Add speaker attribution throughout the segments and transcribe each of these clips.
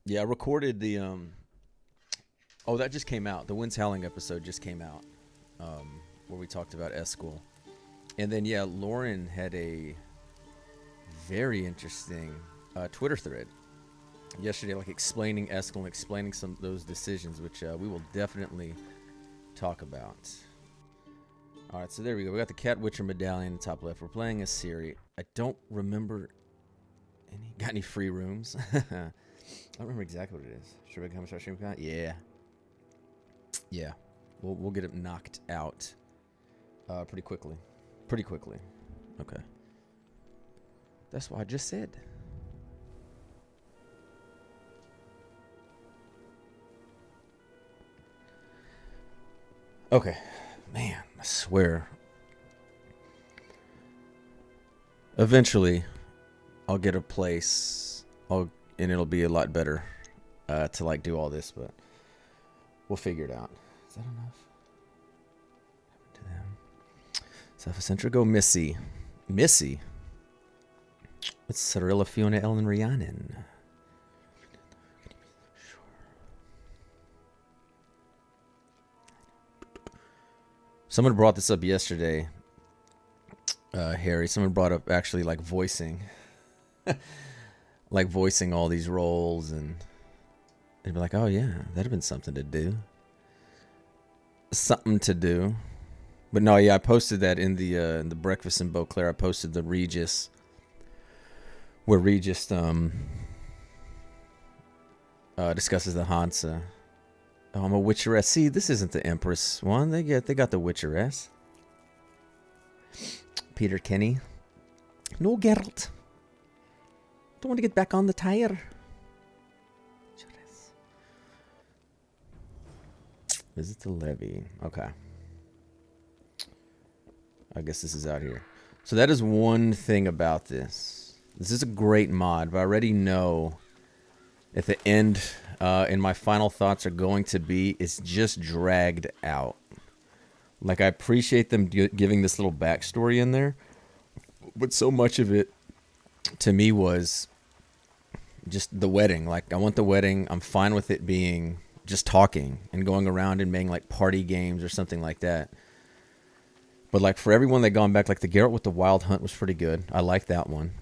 Speaker 1: Yeah, I recorded the oh, that just came out. The Winds Howling episode just came out. Where we talked about Esquil. And then yeah, Lauren had a very interesting Twitter thread yesterday, like explaining Esquil and explaining some of those decisions, which we will definitely talk about. All right, so there we go. We got the Cat Witcher medallion in the top left. We're playing a Siri. I don't remember any. Got any free rooms? I don't remember exactly what it is. Should we come start streaming? Yeah, yeah. We'll get it knocked out pretty quickly. Pretty quickly. Okay. That's what I just said. Okay. Man, I swear. Eventually, I'll get a place. And it'll be a lot better to like do all this, but we'll figure it out. Is that enough? To them. Self-centric, go Missy. Missy? It's Cyrilla, Fiona, Ellen, Rhiannon. Someone brought this up yesterday, Harry. Someone brought up actually like voicing. Like voicing all these roles, and they'd be like, oh yeah, that'd have been something to do. Something to do. But no, yeah, I posted that in the Breakfast in Beauclair. I posted the Regis, where Regis discusses the Hansa. Oh, I'm a Witcheress. See, this isn't the Empress one. They got the Witcheress. Peter Kenny. No, Geralt. Don't want to get back on the tire. Visit the levy. Okay. I guess this is out here. So that is one thing about this. This is a great mod, but I already know at the end, and my final thoughts are going to be, it's just dragged out. Like, I appreciate them giving this little backstory in there, but so much of it, to me, was just the wedding. Like, I want the wedding. I'm fine with it being just talking and going around and making, like, party games or something like that. But, like, for everyone that gone back, like, the Geralt with the Wild Hunt was pretty good. I like that one.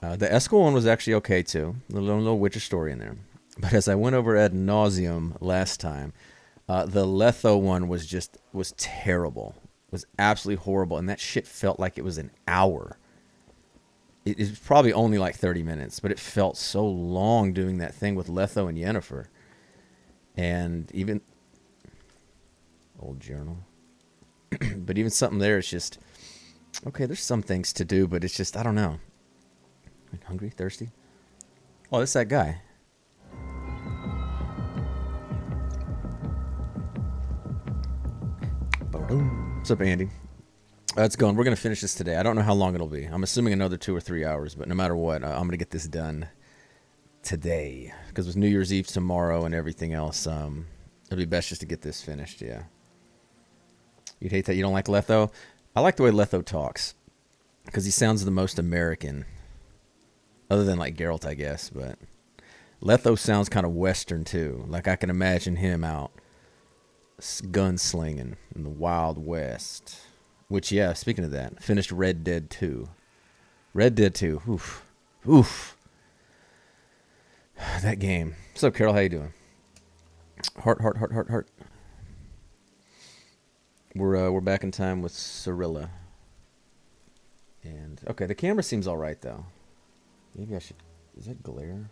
Speaker 1: The Esquil one was actually okay, too. A little Witcher story in there. But as I went over ad nauseum last time, the Letho one was terrible. Was absolutely horrible. And that shit felt like it was an hour. It was probably only like 30 minutes, but it felt so long doing that thing with Letho and Yennefer. And even... Old journal. But even something there is just... Okay, there's some things to do, but it's just, I don't know. Hungry? Thirsty? Oh, that's that guy. What's up, Andy? It's going. We're going to finish this today. I don't know how long it'll be. I'm assuming another 2 or 3 hours, but no matter what, I'm going to get this done today. Because with New Year's Eve tomorrow and everything else, it'll be best just to get this finished, yeah. You'd hate that you don't like Letho? I like the way Letho talks. Because he sounds the most American. Other than like Geralt, I guess, but Letho sounds kind of Western too. Like I can imagine him out gunslinging in the Wild West. Which, yeah, speaking of that, finished Red Dead 2. Red Dead 2. Oof. Oof. That game. What's up, Carol? How you doing? Heart. We're back in time with Cyrilla. And okay, the camera seems all right though. Maybe I should... Is that glare?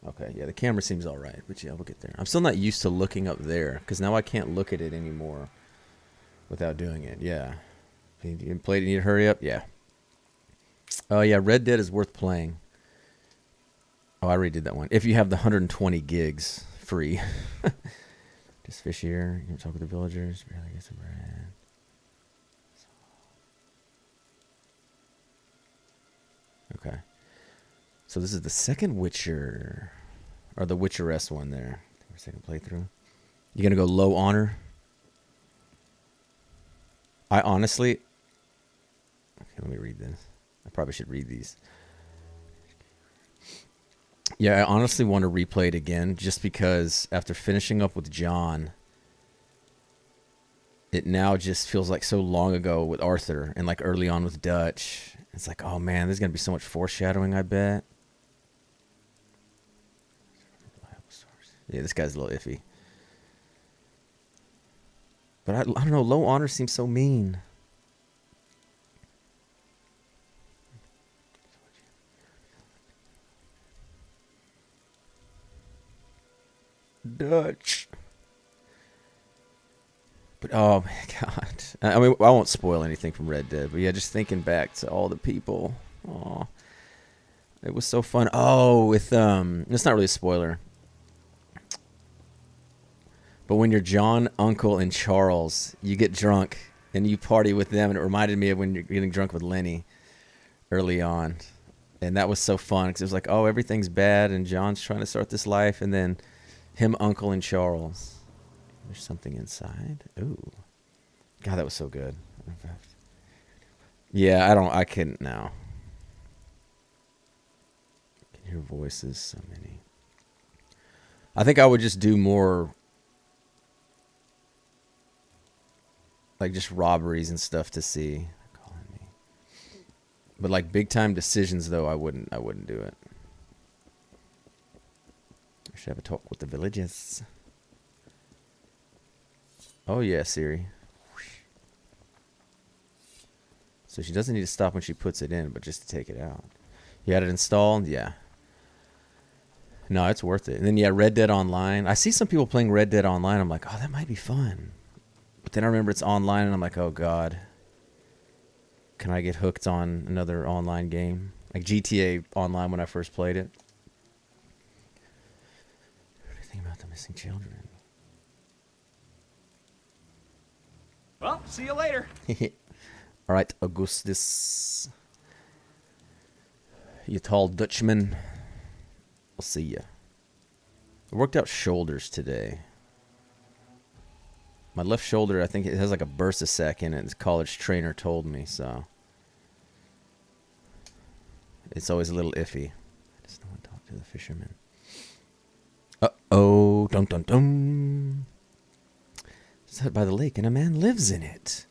Speaker 1: Okay, yeah, the camera seems all right. But yeah, we'll get there. I'm still not used to looking up there. Because now I can't look at it anymore without doing it. Yeah. You played it, you need to hurry up? Yeah. Oh, yeah, Red Dead is worth playing. Oh, I already did that one. If you have the 120 gigs free. Just fish here. You can talk with the villagers. Barely get some bread. Okay. So this is the second Witcher. Or the Witcheress one there. Second playthrough. You gonna go low honor? I honestly... Okay, let me read this. I probably should read these. Yeah, I honestly want to replay it again just because after finishing up with John, it now just feels like so long ago with Arthur and like early on with Dutch. It's like, oh man, there's going to be so much foreshadowing, I bet. Yeah, this guy's a little iffy. But I don't know, low honor seems so mean. Dutch. But oh my god. I mean, I won't spoil anything from Red Dead, but yeah, just thinking back to all the people. Aw. It was so fun. Oh, with it's not really a spoiler. But when you're John, Uncle, and Charles, you get drunk and you party with them, and it reminded me of when you're getting drunk with Lenny early on. And that was so fun because it was like, oh, everything's bad, and John's trying to start this life, and then him, Uncle, and Charles. There's something inside. Ooh. God, that was so good. Yeah, I couldn't now. I can hear voices, so many. I think I would just do more, like just robberies and stuff to see. Calling me. But like big time decisions though, I wouldn't do it. I should have a talk with the villagers. Oh yeah, Siri. So she doesn't need to stop when she puts it in, but just to take it out. You had it installed? Yeah. No, it's worth it. And then yeah, Red Dead Online. I see some people playing Red Dead Online. I'm like, oh, that might be fun. But then I remember it's online, and I'm like, oh god, can I get hooked on another online game? Like GTA Online when I first played it. What do you think about the missing children?
Speaker 2: Well, see you later.
Speaker 1: All right, Augustus. You tall Dutchman. I'll see ya. I worked out shoulders today. My left shoulder, I think it has like a bursa sac in it. This college trainer told me, so it's always a little iffy. I just don't want to talk to the fisherman. Uh-oh. Dun dun dun. It's out by the lake, and a man lives in it.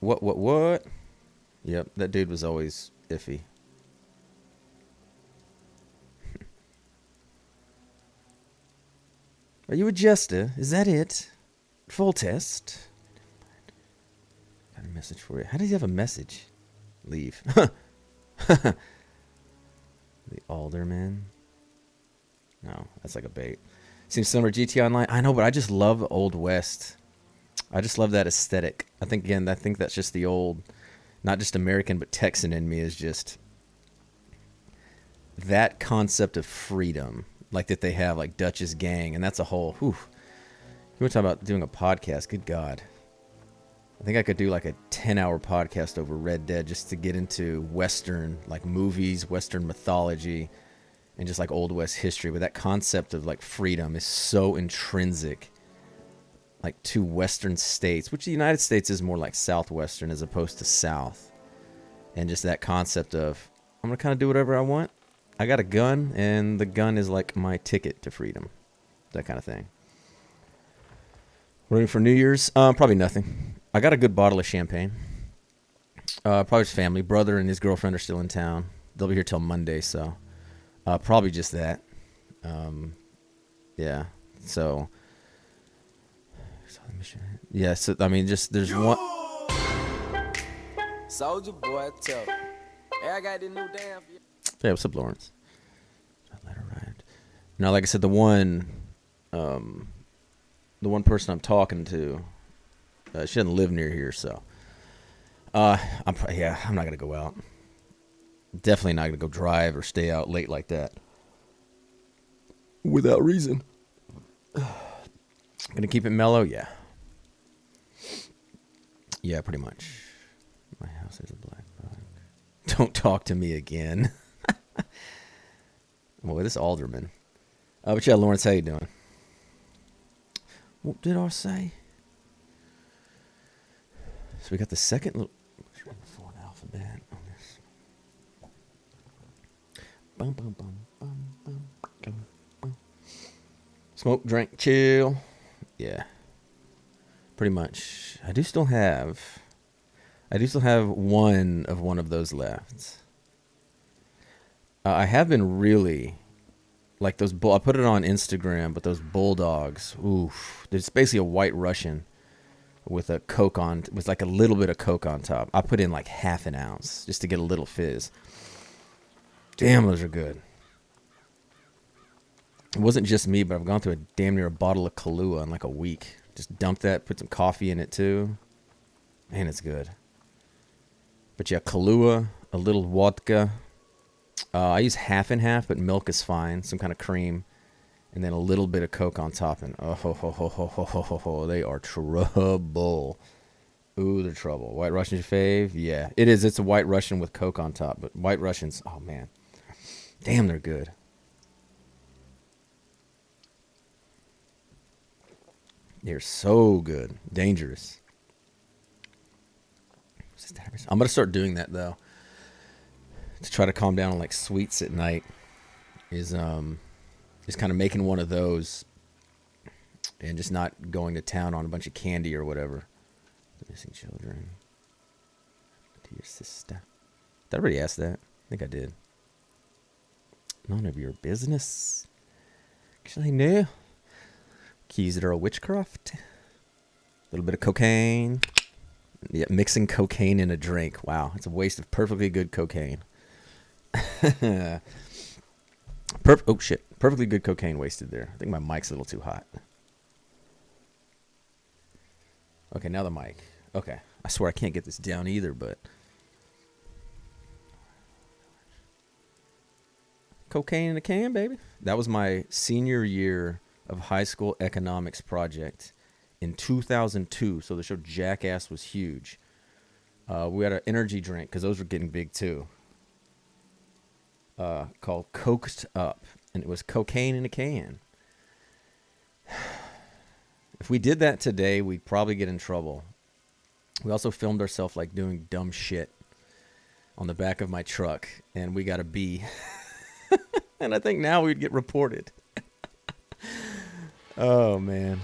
Speaker 1: What? Yep, that dude was always iffy. Are you a jester? Is that it? Full test. Got a message for you. How does he have a message? Leave. The alderman. No, that's like a bait. Seems similar to GT Online. I know, but I just love Old West. I just love that aesthetic. I think that's just the old, not just American, but Texan in me is just that concept of freedom, like that they have, like Dutch's gang, and that's a whole, whew. You want to talk about doing a podcast? Good God. I think I could do like a 10-hour podcast over Red Dead just to get into Western, like movies, Western mythology, and just like Old West history. But that concept of like freedom is so intrinsic, like to Western states, which the United States is more like Southwestern as opposed to South. And just that concept of, I'm going to kind of do whatever I want. I got a gun, and the gun is like my ticket to freedom. That kind of thing. Waiting for New Year's? Probably nothing. I got a good bottle of champagne. Probably his family. Brother and his girlfriend are still in town. They'll be here till Monday, so probably just that. Yeah. So, yeah. So I mean, just there's one.
Speaker 3: Soldier boy, tell. Hey, I got this new damn.
Speaker 1: Yeah, what's up, Lawrence? Let her ride. Now, like I said, the one person I'm talking to, she doesn't live near here, so I'm not gonna go out. Definitely not gonna go drive or stay out late like that without reason. Gonna keep it mellow, yeah. Yeah, pretty much. My house is a black bug. Don't talk to me again. Boy, this alderman. But yeah, Lawrence, how you doing? What did I say? So we got the second little... Let's read the full alphabet on this. Bum, bum, bum, bum, bum, bum, bum. Smoke, drink, chill. Yeah. Pretty much. I do still have one of those left. I have been really like those. I put it on Instagram, but those bulldogs. Oof. It's basically a white Russian with a Coke on, with like a little bit of Coke on top. I put in like half an ounce just to get a little fizz. Damn, those are good. It wasn't just me, but I've gone through damn near a bottle of Kahlua in like a week. Just dump that, put some coffee in it too. Man, it's good. But yeah, Kahlua, a little vodka. I use half and half, but milk is fine. Some kind of cream. And then a little bit of Coke on top. And oh, ho, ho, ho, ho, ho, ho, ho, ho. They are trouble. Ooh, they're trouble. White Russian's your fave? Yeah, it is. It's a White Russian with Coke on top. But White Russians, oh man. Damn, they're good. They're so good. Dangerous. I'm going to start doing that, though. To try to calm down on, like, sweets at night. Is kind of making one of those. And just not going to town on a bunch of candy or whatever. The missing children. To your sister. Did I already ask that? I think I did. None of your business. Actually, no. Keys that are a witchcraft. A little bit of cocaine. Yeah, mixing cocaine in a drink. Wow, it's a waste of perfectly good cocaine. Oh shit, perfectly good cocaine wasted there. I think my mic's a little too hot. Okay, now the mic. Okay, I swear I can't get this down either, but cocaine in a can, baby. That was my senior year of high school economics project in 2002. So the show Jackass was huge. We had an energy drink because those were getting big too. Called Coked Up, and it was cocaine in a can. If we did that today, we'd probably get in trouble. We also filmed ourselves like doing dumb shit on the back of my truck, and we got a B. And I think now we'd get reported. Oh, man.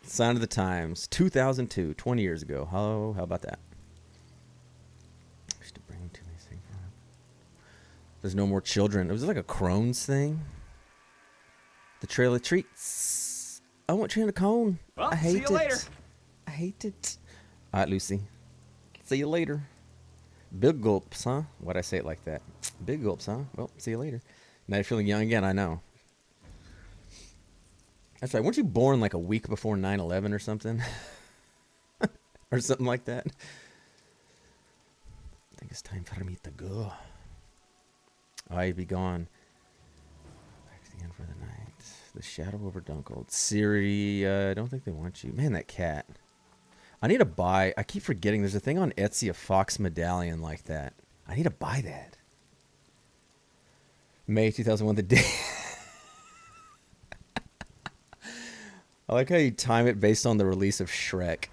Speaker 1: Sign of the times. 2002, 20 years ago. How about that? Used to bring to me. There's no more children. It was like a Crohn's thing. The Trail of Treats. I want you in a cone.
Speaker 2: Well,
Speaker 1: I hate
Speaker 2: see you later.
Speaker 1: I hate it. All right, Lucy. See you later. Big gulps, huh? Why'd I say it like that? Big gulps, huh? Well, see you later. Now you're feeling young again, I know. That's right. Weren't you born like a week before 9/11 or something? Or something like that? I think it's time for me to go. I be gone. Back to the end for the night. The shadow over Dunkled. Siri, I don't think they want you. Man, that cat. I need to buy. I keep forgetting there's a thing on Etsy, a fox medallion like that. I need to buy that. May 2001, the day. I like how you time it based on the release of Shrek.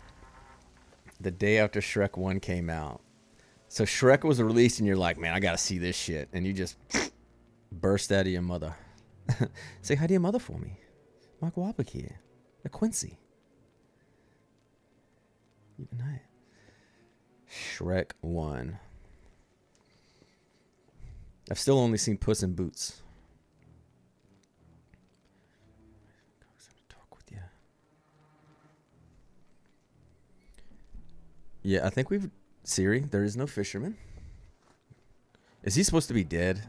Speaker 1: The day after Shrek 1 came out. So Shrek was released and you're like, man, I gotta see this shit. And you just burst out of your mother. Say hi to your mother for me. Mark Wahlberg here. The Quincy. Even I. Shrek 1. I've still only seen Puss in Boots. Yeah, I think we've... Siri, there is no fisherman. Is he supposed to be dead?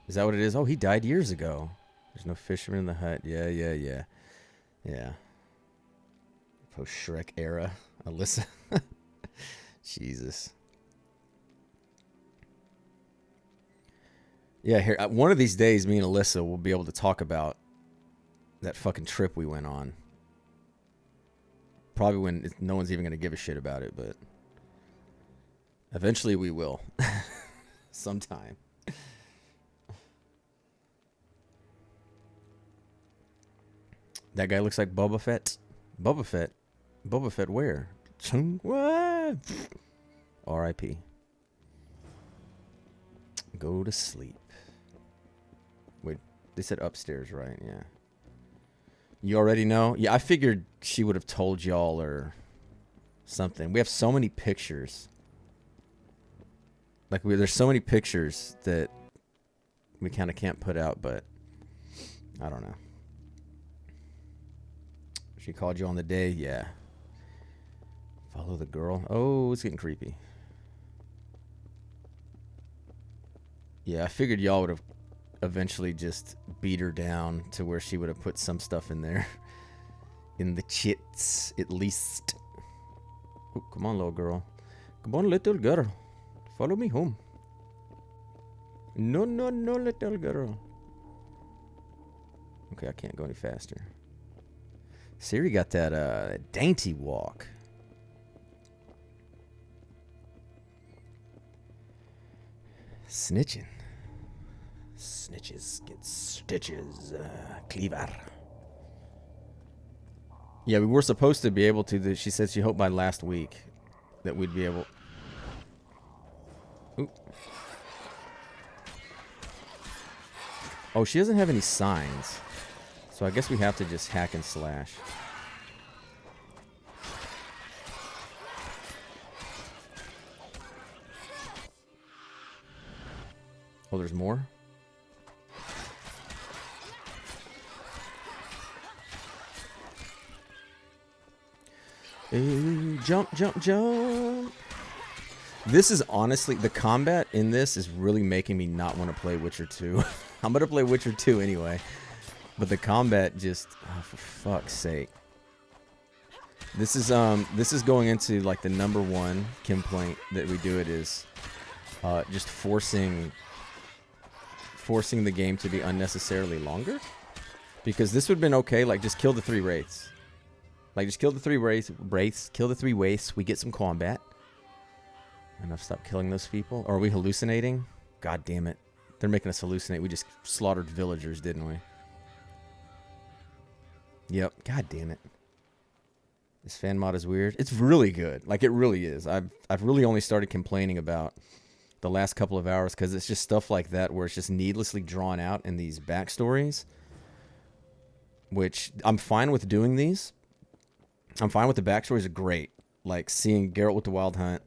Speaker 1: Is that what it is? Oh, he died years ago. There's no fisherman in the hut. Yeah. Yeah. Post-Shrek era. Alyssa. Jesus. Yeah, here. One of these days, me and Alyssa will be able to talk about that fucking trip we went on. Probably when no one's even going to give a shit about it, but eventually we will. Sometime. That guy looks like Boba Fett. Boba Fett? Boba Fett where? What? R.I.P. Go to sleep. They said upstairs, right? Yeah. You already know? Yeah, I figured she would have told y'all or something. We have so many pictures. Like, there's so many pictures that we kind of can't put out, but I don't know. She called you on the day? Yeah. Follow the girl? Oh, it's getting creepy. Yeah, I figured y'all would have eventually just beat her down to where she would have put some stuff in there. In the chits, at least. Oh, come on, little girl. Come on, little girl. Follow me home. No, no, no, little girl. Okay, I can't go any faster. Siri got that dainty walk. Snitching. Snitches get stitches. Cleaver. Yeah, we were supposed to be able to. She said she hoped by last week that we'd be able. Ooh. Oh, she doesn't have any signs. So I guess we have to just hack and slash. Oh, there's more? Ooh, jump, jump, jump. This is honestly, the combat in this is really making me not want to play Witcher 2. I'm going to play Witcher 2 anyway. But the combat just, oh, for fuck's sake. This is going into like the #1 complaint that we do. It is just forcing the game to be unnecessarily longer. Because this would have been okay, like just kill the 3 wraiths. Like just kill the 3 wraiths, kill the 3 wraiths, we get some combat. Enough, stop killing those people. Or are we hallucinating? God damn it. They're making us hallucinate. We just slaughtered villagers, didn't we? Yep. God damn it. This fan mod is weird. It's really good. Like, it really is. I've really only started complaining about the last couple of hours because it's just stuff like that where it's just needlessly drawn out in these backstories. Which, I'm fine with doing these. I'm fine with the backstories are great. Like, seeing Geralt with the Wild Hunt.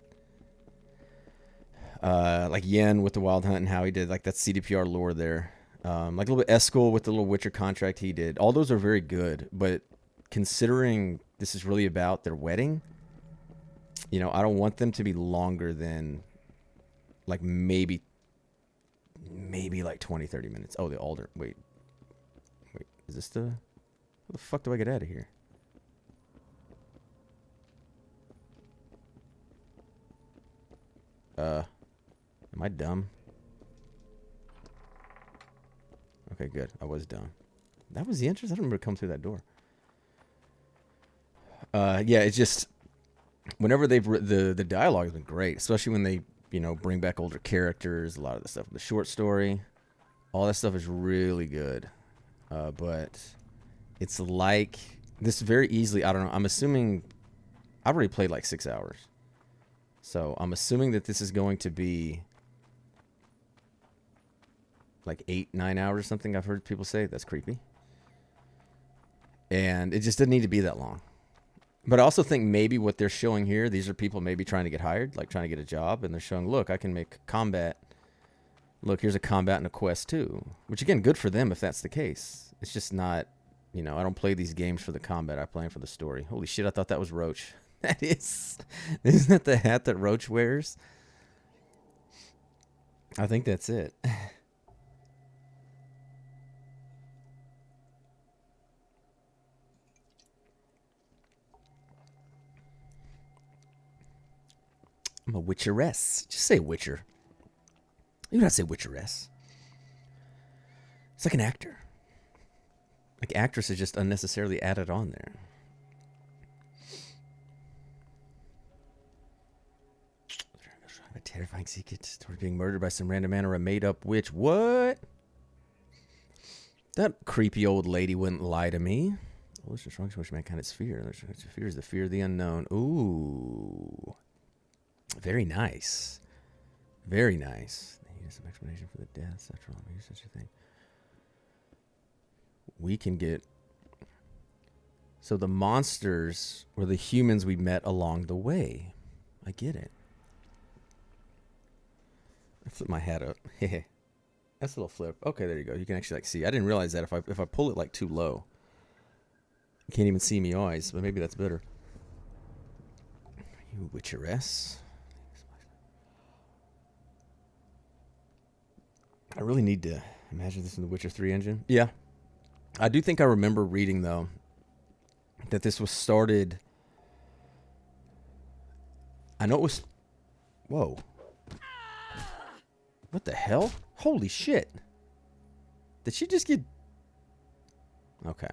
Speaker 1: Like, Yen with the Wild Hunt and how he did. Like, that's CDPR lore there. Like, a little bit Eskel with the little Witcher contract he did. All those are very good. But considering this is really about their wedding, you know, I don't want them to be longer than, like, maybe like 20, 30 minutes. Oh, the altar. Wait, is this the... How the fuck do I get out of here? Am I dumb? Okay, good. I was dumb. That was the entrance? I don't remember to come through that door. Yeah, it's just... Whenever they've... The dialogue has been great. Especially when they, you know, bring back older characters. A lot of the stuff. The short story. All that stuff is really good. But... It's like... This very easily... I don't know. I'm assuming... I've already played like 6 hours. So, I'm assuming that this is going to be... like 8, 9 hours or something. I've heard people say. That's creepy. And it just didn't need to be that long. But I also think maybe what they're showing here, these are people maybe trying to get hired, like trying to get a job, and they're showing, look, I can make combat. Look, here's a combat and a quest too. Which again, good for them if that's the case. It's just not, you know, I don't play these games for the combat. I play them for the story. Holy shit, I thought that was Roach. That is. Isn't that the hat that Roach wears? I think that's it. I'm a Witcheress. Just say Witcher. You don't say Witcheress. It's like an actor. Like actress is just unnecessarily added on there. A terrifying secret towards being murdered by some random man or a made-up witch. What? That creepy old lady wouldn't lie to me. What's the strongest wish mankind's fear? Fear is the fear of the unknown. Ooh. Very nice. Very nice. Here's some explanation for the deaths. After all, maybe such a thing. we can get... So the monsters were the humans we met along the way. I get it. I flip my hat up. That's a little flip. Okay, there you go. You can actually like see. I didn't realize that if I pull it like too low, you can't even see me eyes, but maybe that's better. You witcheress. I really need to imagine this in the Witcher 3 engine. Yeah. I do think I remember reading, though, that this was started... I know it was... Whoa. What the hell? Holy shit. Did she just get... Okay.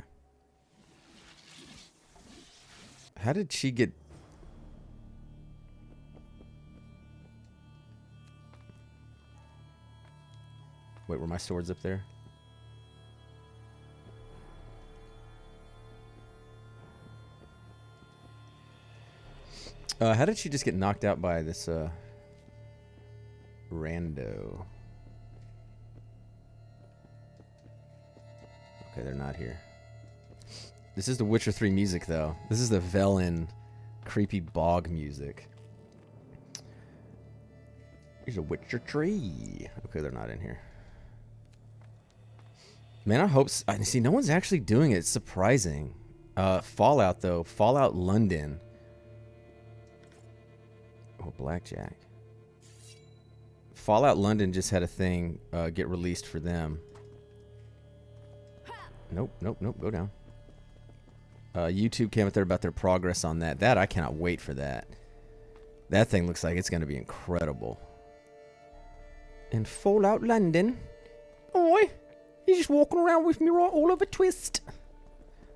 Speaker 1: How did she get... Wait, were my swords up there? How did she just get knocked out by this, rando? Okay, they're not here. This is the Witcher 3 music, though. This is the Velen creepy bog music. Here's a Witcher tree. Okay, they're not in here. Man, I hope... See, no one's actually doing it. It's surprising. Fallout, though. Fallout London. Oh, Blackjack. Fallout London just had a thing get released for them. Nope, nope, nope. Go down. YouTube came up there about their progress on that. I cannot wait for that. That thing looks like it's going to be incredible. In Fallout London. Oi! You're just walking around with me right all over twist.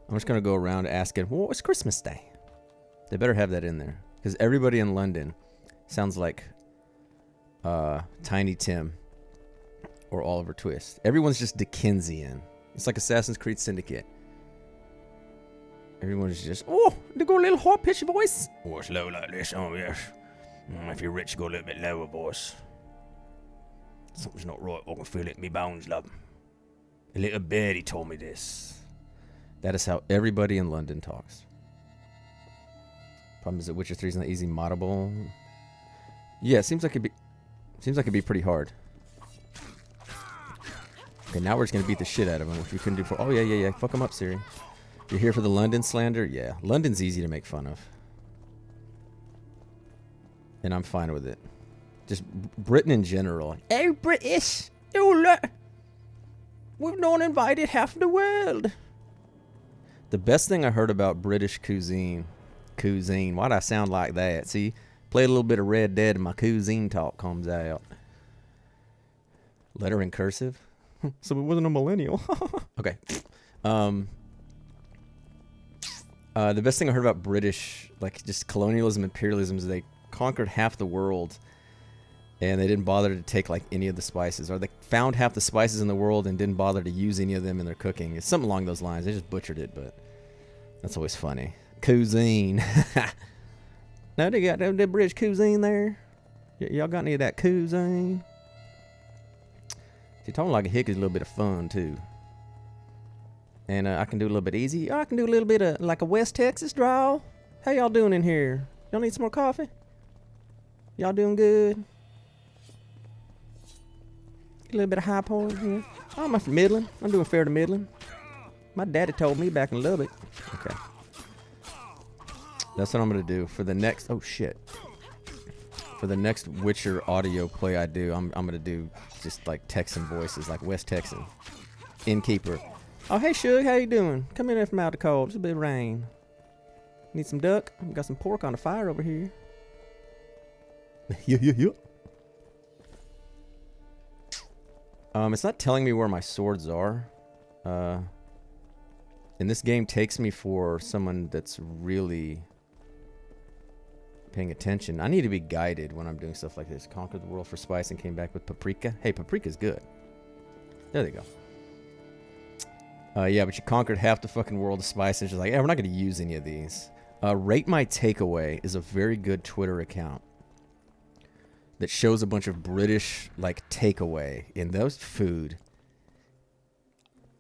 Speaker 1: I'm just going to go around asking, what was Christmas Day? They better have that in there. Because everybody in London sounds like Tiny Tim or Oliver Twist. Everyone's just Dickensian. It's like Assassin's Creed Syndicate. Everyone's just, oh, they got a little high-pitched voice. Oh, it's low like this, oh yes. If you're rich, go a little bit lower, boss. Something's not right, I can feel it in me bones, love. A little birdie told me this. That is how everybody in London talks. Problem is that Witcher 3 is not easy moddable. Yeah, it seems like it'd be pretty hard. Okay, now we're just gonna beat the shit out of him, which we couldn't do before. Oh yeah. Fuck him up, Siri. You're here for the London slander? Yeah, London's easy to make fun of, and I'm fine with it. Just Britain in general. Hey, British! You look. We've not invited half the world. The best thing I heard about British cuisine. Why'd I sound like that? See, play a little bit of Red Dead and my cuisine talk comes out. Letter in cursive? So it wasn't a millennial. Okay. The best thing I heard about British, like just colonialism, imperialism, is they conquered half the world and they didn't bother to take like any of the spices, or they found half the spices in the world and didn't bother to use any of them in their cooking. It's something along those lines. They just butchered it, but that's always funny. Cuisine. Now they got the British cuisine there. Y'all got any of that cuisine? See, talking like a hick is a little bit of fun too. And I can do a little bit easy. I can do a little bit of like a West Texas drawl. How y'all doing in here? Y'all need some more coffee? Y'all doing good? A little bit of high point here. Oh, I'm from Midland. I'm doing fair to Midland. My daddy told me back in Lubbock. Okay. That's what I'm going to do for the next... Oh, shit. For the next Witcher audio play I do, I'm going to do just like Texan voices, like West Texan. Innkeeper. Oh, hey, Shug, how you doing? Come in here from out the cold. It's a bit of rain. Need some duck? We got some pork on the fire over here. Yeah. It's not telling me where my swords are. And this game takes me for someone that's really paying attention. I need to be guided when I'm doing stuff like this. Conquered the world for spice and came back with paprika. Hey, paprika's good. There they go. Yeah, but you conquered half the fucking world of spice. And it's just like, yeah, we're not going to use any of these. Rate My Takeaway is a very good Twitter account that shows a bunch of British, like, takeaway in those food.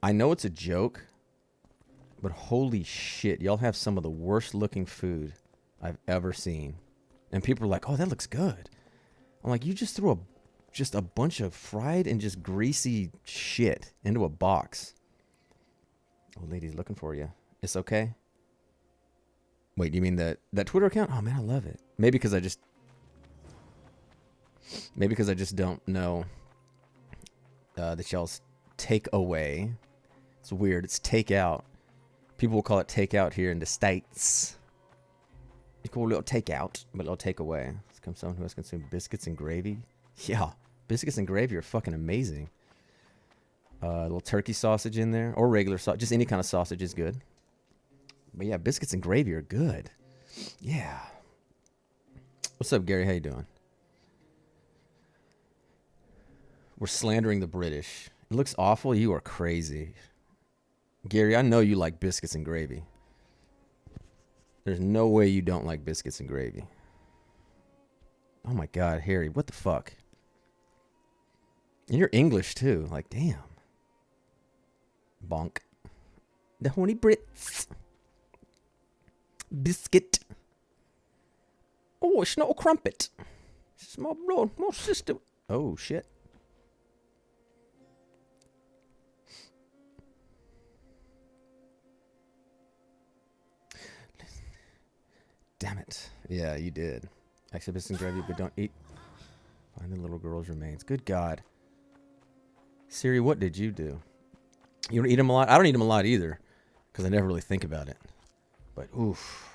Speaker 1: I know it's a joke, But holy shit, y'all have some of the worst looking food I've ever seen. And people are like, oh, that looks good. I'm like, you just threw just a bunch of fried and just greasy shit into a box. Oh, lady's looking for you. It's okay? Wait, you mean that Twitter account? Oh, man, I love it. Maybe because I just don't know that y'all's takeaway. It's weird. It's takeout. People will call it takeout here in the States. You call it a little takeout, but a little takeaway. It's come someone who has consumed biscuits and gravy. Yeah, biscuits and gravy are fucking amazing. A little turkey sausage in there, or regular sausage. Just any kind of sausage is good. But yeah, biscuits and gravy are good. Yeah. What's up, Gary? How you doing? We're slandering the British. It looks awful. You are crazy. Gary, I know you like biscuits and gravy. There's no way you don't like biscuits and gravy. Oh my God, Harry, what the fuck? And you're English too. Like, damn. Bonk. The horny Brits. Biscuit. Oh, it's not a crumpet. It's my blood, my sister. Oh, shit. Damn it. Yeah, you did. Exhibition gravy, but don't eat. Find the little girl's remains. Good God. Siri, what did you do? You don't eat them a lot? I don't eat them a lot either, because I never really think about it. But oof.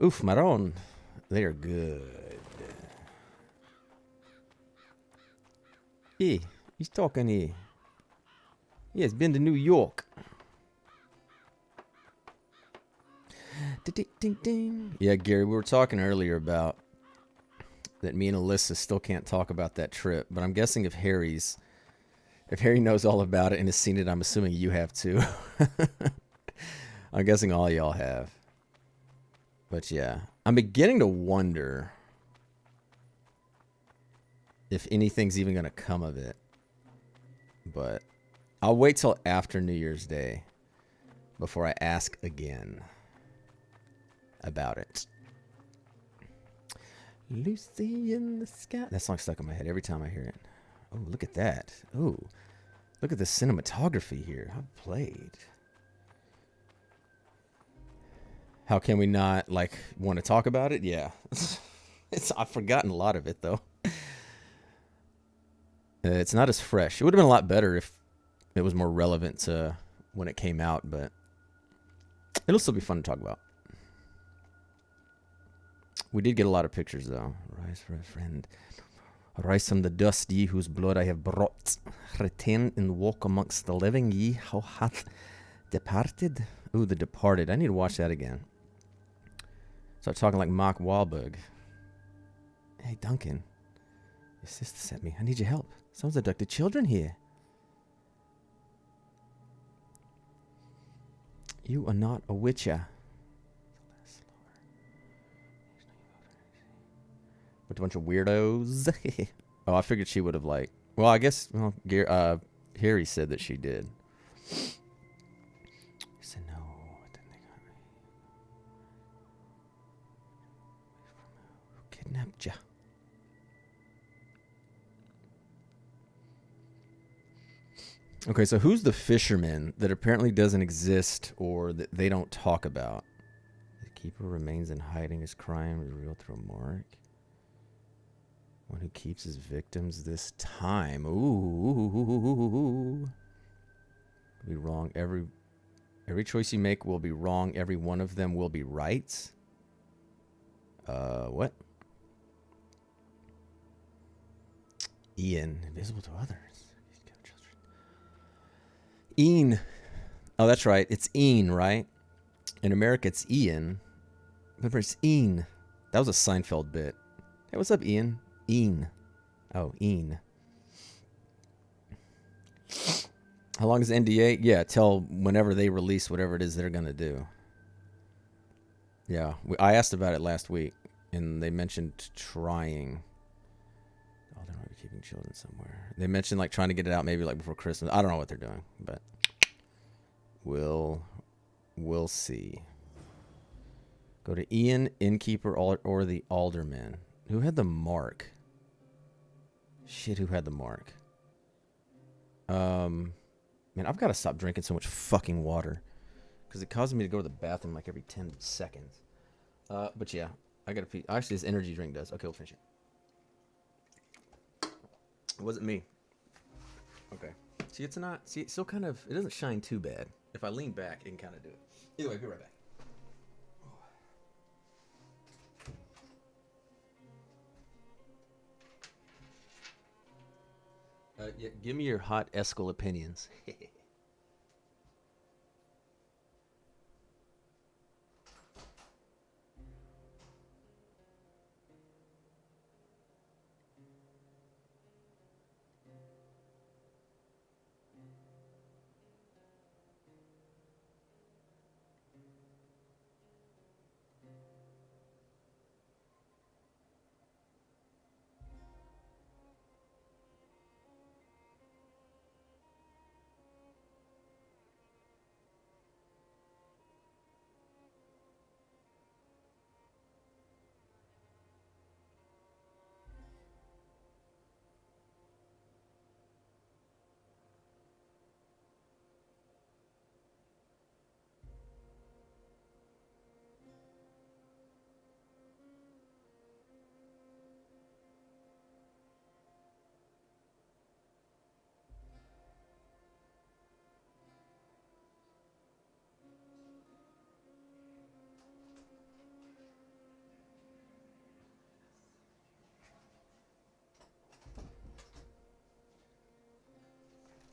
Speaker 1: Oof, Maron. They are good. Hey, he's talking here. He has been to New York. Ding, ding. Yeah, Gary, we were talking earlier about that me and Alyssa still can't talk about that trip, but I'm guessing if Harry knows all about it and has seen it, I'm assuming you have too. I'm guessing all y'all have. But yeah, I'm beginning to wonder if anything's even going to come of it. But I'll wait till after New Year's Day before I ask again about it. Lucy in the sky. That song's stuck in my head every time I hear it. Oh, look at that. Oh, look at the cinematography here. I've played. How can we not, like, want to talk about it? Yeah. I've forgotten a lot of it, though. It's not as fresh. It would have been a lot better if it was more relevant to when it came out, but it'll still be fun to talk about. We did get a lot of pictures, though. Rise for a friend. Rise from the dust, ye whose blood I have brought. Return and walk amongst the living, ye how hath departed. Ooh, The Departed. I need to watch that again. Start talking like Mark Wahlberg. Hey, Duncan. Your sister sent me. I need your help. Someone's abducted children here. You are not a witcher. With a bunch of weirdos. Oh, I figured she would have, like... Well, I guess... Well, Harry said that she did. He said no. Then they got me. Who kidnapped ya? Okay, so who's the fisherman that apparently doesn't exist or that they don't talk about? The keeper remains in hiding. His crime revealed through a mark. One who keeps his victims this time. Ooh. Be wrong. Every choice you make will be wrong. Every one of them will be right. What? Ian, invisible to others. Ian. Oh, that's right. It's Ian, right? In America, it's Ian. Remember, it's Ian. That was a Seinfeld bit. Hey, what's up, Ian? Ian. Oh, Ian. How long is the NDA? Yeah, till whenever they release whatever it is they're going to do. Yeah, I asked about it last week, and they mentioned trying. Oh, they might be keeping children somewhere. They mentioned, like, trying to get it out maybe, like, before Christmas. I don't know what they're doing, but we'll We'll see. Go to Ian, Innkeeper, or the Alderman. Who had the mark? Shit, who had the mark? Man, I've got to stop drinking so much fucking water. Because it causes me to go to the bathroom like every 10 seconds. But yeah, I got to pee. Actually, this energy drink does. Okay, we'll finish it. It wasn't me. Okay. See, it's not... See, it's still kind of... It doesn't shine too bad. If I lean back, it can kind of do it. Either way, be right back. Yeah, give me your hot Escal opinions.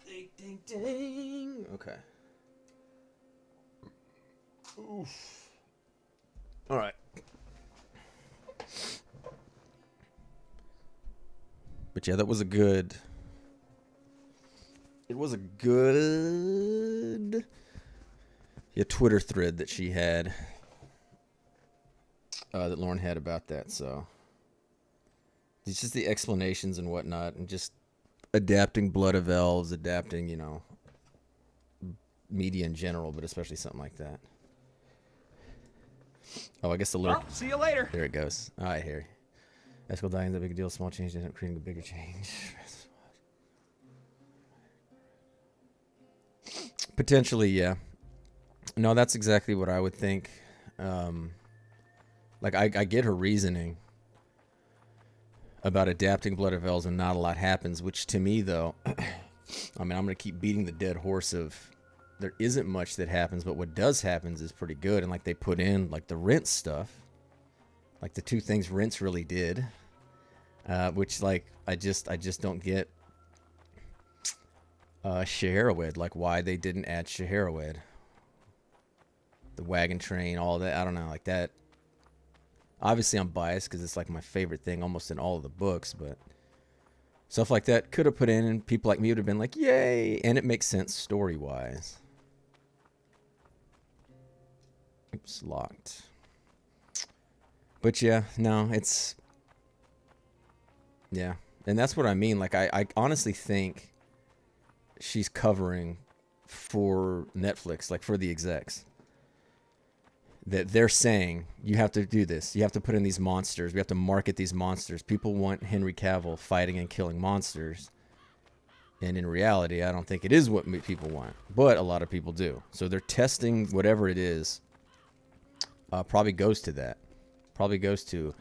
Speaker 1: Ding, ding, ding. Okay. Oof. All right. But yeah, that was a good... It was a good... Yeah, Twitter thread that she had. That Lauren had about that, so... It's just the explanations and whatnot, and just adapting Blood of Elves, adapting, you know, media in general, but especially something like that. Oh, I guess the lyric...
Speaker 2: Well, see you later.
Speaker 1: There it goes. All right, Harry. Escal dying is a big deal. Small change isn't creating a bigger change. Potentially, yeah. No, that's exactly what I would think. Like, I get her reasoning about adapting Blood of Elves and not a lot happens, which to me, though, I mean, I'm going to keep beating the dead horse of there isn't much that happens, but what does happens is pretty good. And like they put in like the Rince stuff, like the two things Rince really did, which like I just don't get Scheherazade, like why they didn't add Scheherazade. The wagon train, all that, I don't know, like that. Obviously, I'm biased because it's like my favorite thing almost in all of the books, but stuff like that could have put in, and people like me would have been like, yay! And it makes sense story-wise. Oops, locked. But yeah, no, it's... Yeah, and that's what I mean. Like, I honestly think she's covering for Netflix, like for the execs. That they're saying, you have to do this. You have to put in these monsters. We have to market these monsters. People want Henry Cavill fighting and killing monsters. And in reality, I don't think it is what people want. But a lot of people do. So they're testing whatever it is. Probably goes to that. Probably goes to,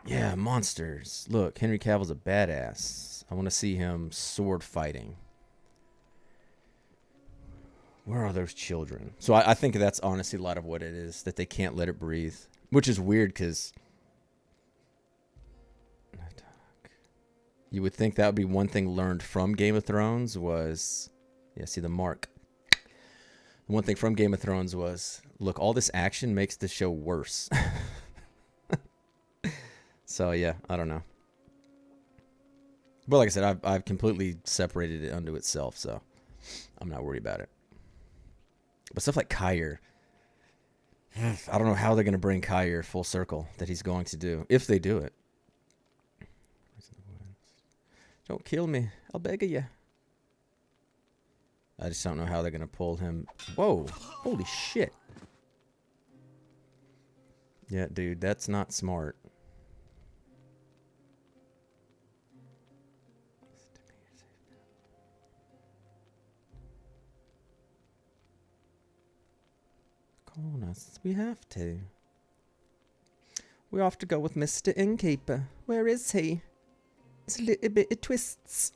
Speaker 1: yeah, monsters. Look, Henry Cavill's a badass. I want to see him sword fighting. Where are those children? So I think that's honestly a lot of what it is, that they can't let it breathe. Which is weird because you would think that would be one thing learned from Game of Thrones was, yeah, see the mark. The one thing from Game of Thrones was, look, all this action makes the show worse. So yeah, I don't know. But like I said, I've completely separated it unto itself, so I'm not worried about it. But stuff like Kyre, I don't know how they're going to bring Kyre full circle that he's going to do, if they do it. Don't kill me. I'll beg of you. I just don't know how they're gonna pull him. Whoa! Holy shit! Yeah, dude, that's not smart. Corners, we have to. We have to go with Mr. Innkeeper. Where is he? It's a little bit of twists.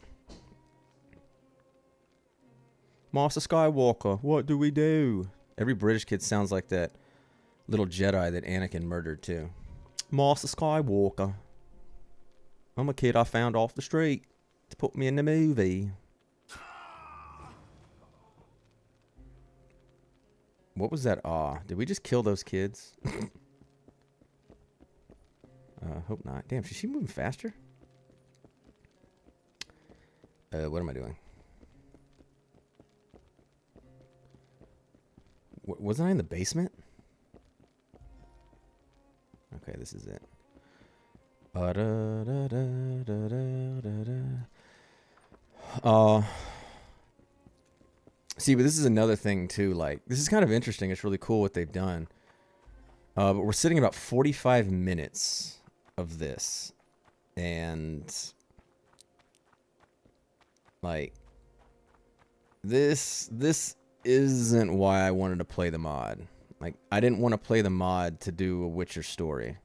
Speaker 1: Master Skywalker, what do we do? Every British kid sounds like that little Jedi that Anakin murdered too. Master Skywalker. I'm a kid I found off the street to put me in the movie. What was that? Did we just kill those kids? Hope not. Damn, is she moving faster? What am I doing? Wasn't I in the basement? Okay, this is it. See, but this is another thing too. Like, this is kind of interesting. It's really cool what they've done. But we're sitting about 45 minutes of this, and like, this isn't why I wanted to play the mod. Like, I didn't want to play the mod to do a Witcher story.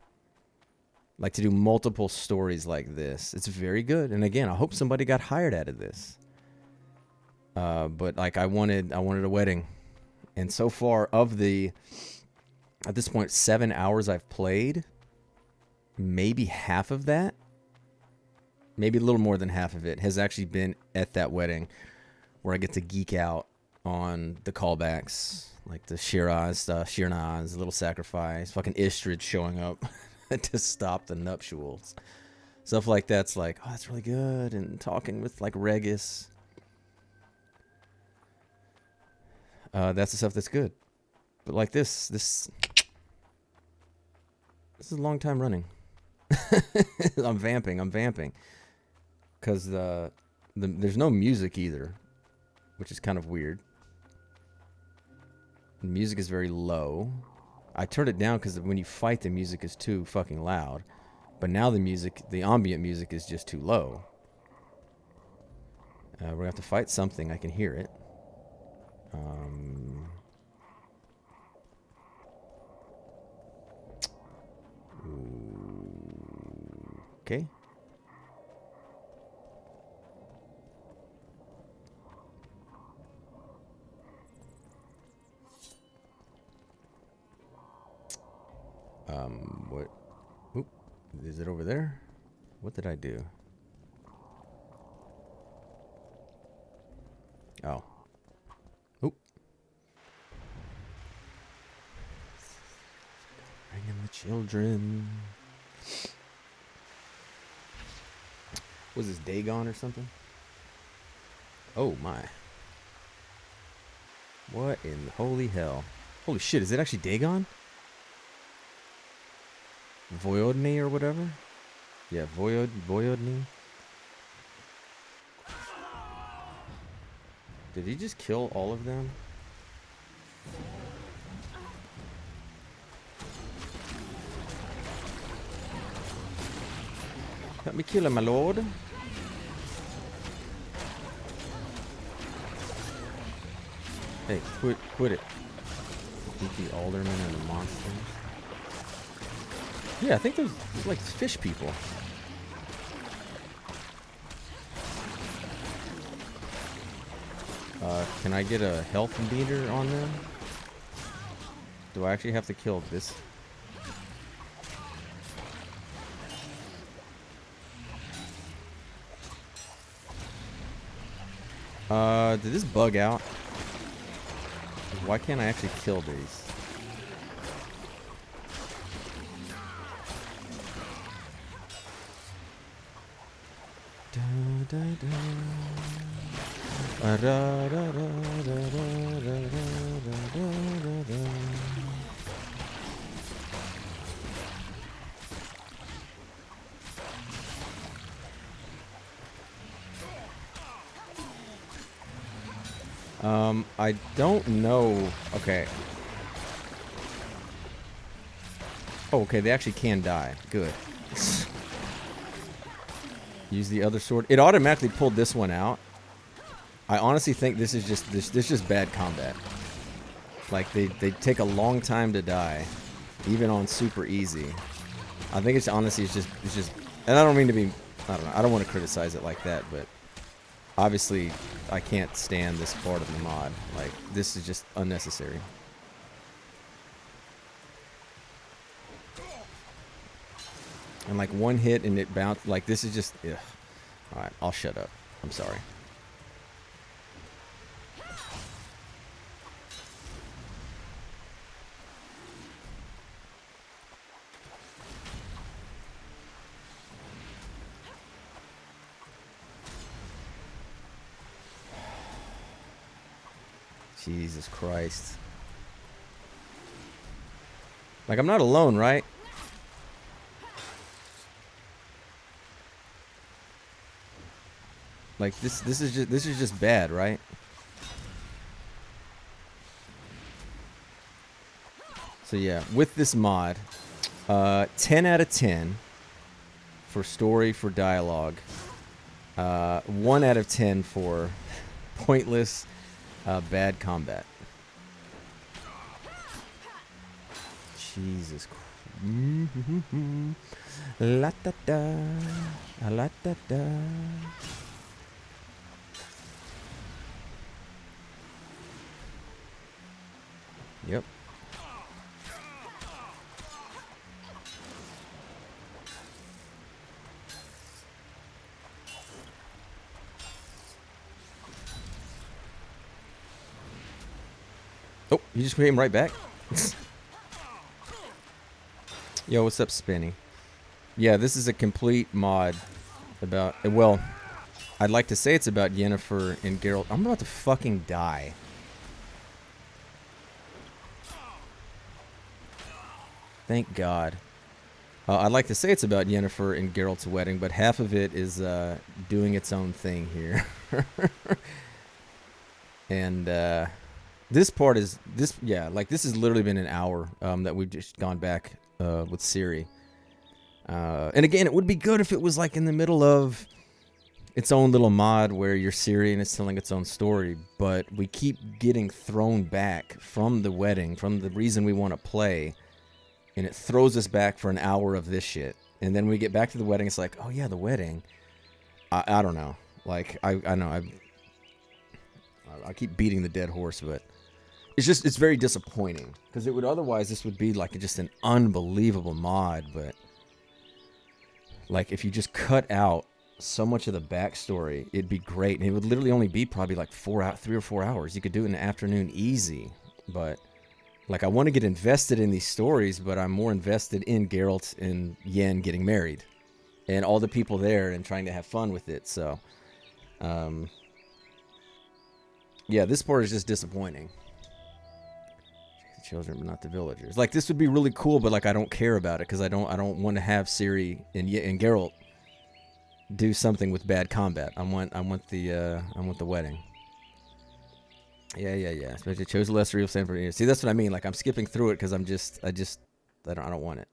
Speaker 1: Like, to do multiple stories like this. It's very good. And again, I hope somebody got hired out of this. But like, I wanted a wedding. And so far of the, at this point, 7 hours I've played, maybe half of that, maybe a little more than half of it, has actually been at that wedding where I get to geek out on the callbacks, like the Shiraz, the little sacrifice, fucking Istrid showing up to stop the nuptials. Stuff like that's like, oh, that's really good. And talking with like Regis. That's the stuff that's good. But like this is a long time running. I'm vamping. Because there's no music either, which is kind of weird. The music is very low. I turned it down because when you fight, the music is too fucking loud. But now the ambient music is just too low. We're going to have to fight something. I can hear it. Okay. What? Oop. Is it over there? What did I do? Oh. Oop. Bring in the children. Was this Dagon or something? Oh my. What in holy hell? Holy shit, is it actually Dagon? Voyodny or whatever? Yeah, Voyodny. Did he just kill all of them? Let me kill him, my lord. Hey, quit it. Beat the aldermen and the monsters. Yeah, I think there's like fish people. Can I get a health meter on them? Do I actually have to kill this? Did this bug out? Why can't I actually kill these? I don't know. Okay. Oh, okay, they actually can die. Good. Use the other sword. It automatically pulled this one out. I honestly think this is just this is just bad combat. Like they take a long time to die, even on super easy. I think it's honestly it's just and I don't mean to be I don't know. I don't want to criticize it like that, but obviously I can't stand this part of the mod. Like this is just unnecessary. And like one hit and it bounced. Like this is just. Ugh. All right, I'll shut up. I'm sorry. Jesus Christ. Like I'm not alone, right? Like this is just bad, right? So yeah, with this mod, 10 out of 10 for story, for dialogue, 1 out of 10 for pointless, bad combat. Jesus Christ. La da da, la da da. Yep. Oh, you just came right back? Yo, what's up, Spinny? Yeah, this is a complete mod about... Well, I'd like to say it's about Yennefer and Geralt. I'm about to fucking die. Thank God. I'd like to say it's about Yennefer and Geralt's wedding, but half of it is doing its own thing here. And this part is this. Yeah, like this has literally been an hour that we've just gone back with Ciri. And again, it would be good if it was like in the middle of its own little mod where you're Ciri and it's telling its own story. But we keep getting thrown back from the wedding, from the reason we want to play. And it throws us back for an hour of this shit. And then we get back to the wedding. It's like, oh yeah, the wedding. I don't know. Like, I know. I keep beating the dead horse, but it's very disappointing. Because it would otherwise, this would be like just an unbelievable mod. But like, if you just cut out so much of the backstory, it'd be great. And it would literally only be probably like 3 or 4 hours. You could do it in the afternoon easy. But... like, I want to get invested in these stories, but I'm more invested in Geralt and Yen getting married. And all the people there and trying to have fun with it, so... yeah, this part is just disappointing. The children, but not the villagers. Like, this would be really cool, but, like, I don't care about it, because I don't want to have Ciri and Geralt do something with bad combat. I want the wedding. Yeah. Especially chose a lesser real stand. See, that's what I mean. Like I'm skipping through it because I don't want it.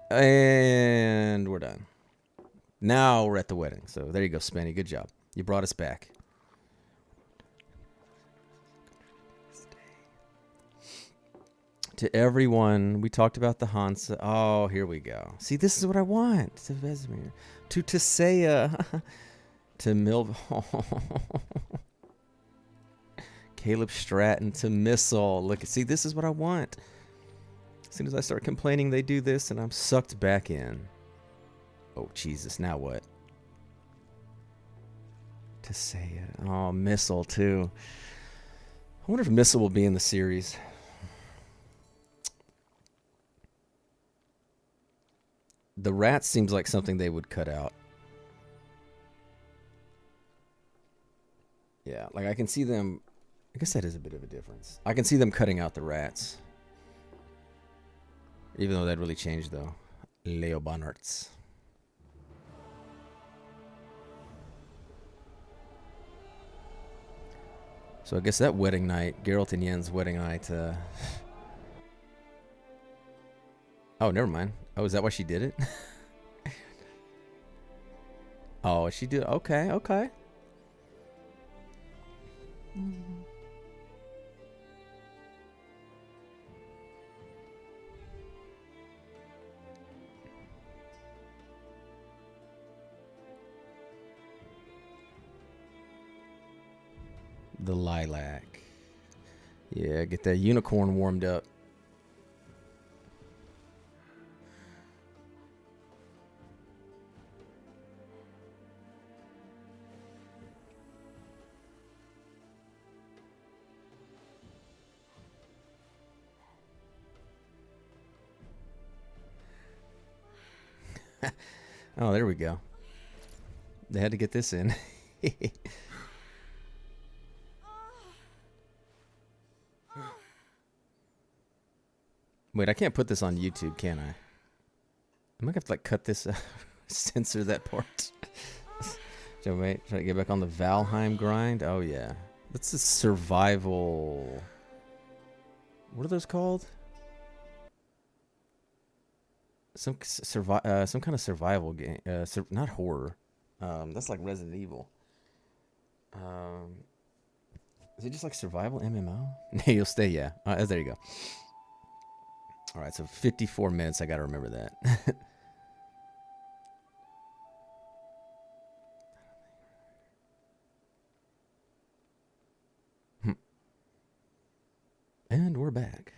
Speaker 1: And we're done. Now we're at the wedding. So there you go, Spenny. Good job. You brought us back. To everyone, we talked about the Hansa. Oh, here we go. See, this is what I want. To Vesemir. To Tisea. To Milv. Caleb Stratton to Missile. Look, see, this is what I want. As soon as I start complaining, they do this, and I'm sucked back in. Oh, Jesus, now what? To say it. Oh, Missile, too. I wonder if Missile will be in the series. The rat seems like something they would cut out. Yeah, like I can see them... I guess that is a bit of a difference. I can see them cutting out the rats. Even though that really changed, though. Leo Bonarts. So I guess that wedding night, Geralt and Yen's wedding night. Oh, never mind. Oh, is that why she did it? Oh, she did. Okay, okay. The lilac. Yeah, get that unicorn warmed up. Oh, there we go. They had to get this in. Wait, I can't put this on YouTube, can I? I might have to like cut this out. Censor that part. So wait, try to get back on the Valheim grind. Oh yeah, that's a survival. What are those called? Some kind of survival game. Not horror. That's like Resident Evil. Is it just like survival MMO? You'll stay, yeah. There you go. All right, so 54 minutes. I got to remember that. And we're back.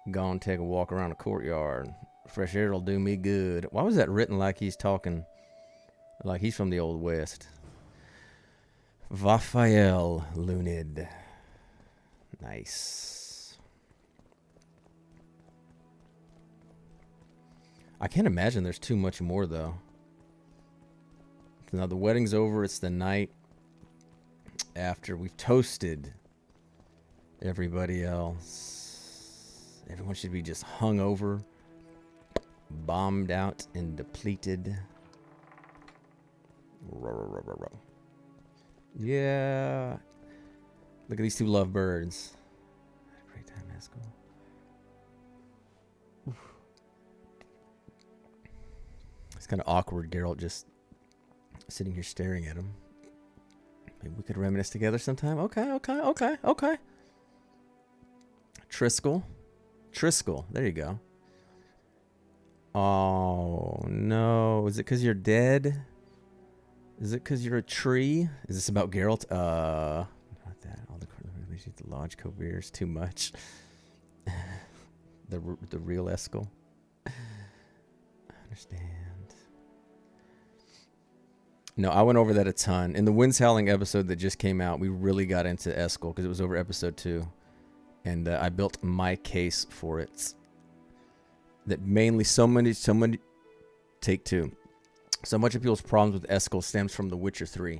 Speaker 1: Go and take a walk around the courtyard. Fresh air will do me good. Why was that written like he's talking, like he's from the Old West? Raphael Lunid. Nice. I can't imagine there's too much more, though. Now the wedding's over. It's the night after we've toasted everybody else. Everyone should be just hungover, bombed out, and depleted. Yeah. Look at these two lovebirds. Great time, Eskel. It's kind of awkward, Geralt just sitting here staring at him. Maybe we could reminisce together sometime. Okay. Triskel. There you go. Oh, no. Is it because you're dead? Is it because you're a tree? Is this about Geralt? Not that. All the lodge co-beers. Too much. the real Eskel. I understand. No, I went over that a ton. In the Winds Howling episode that just came out, we really got into Eskel because it was over episode 2. And I built my case for it. That mainly so many take 2. So much of people's problems with Eskel stems from The Witcher 3.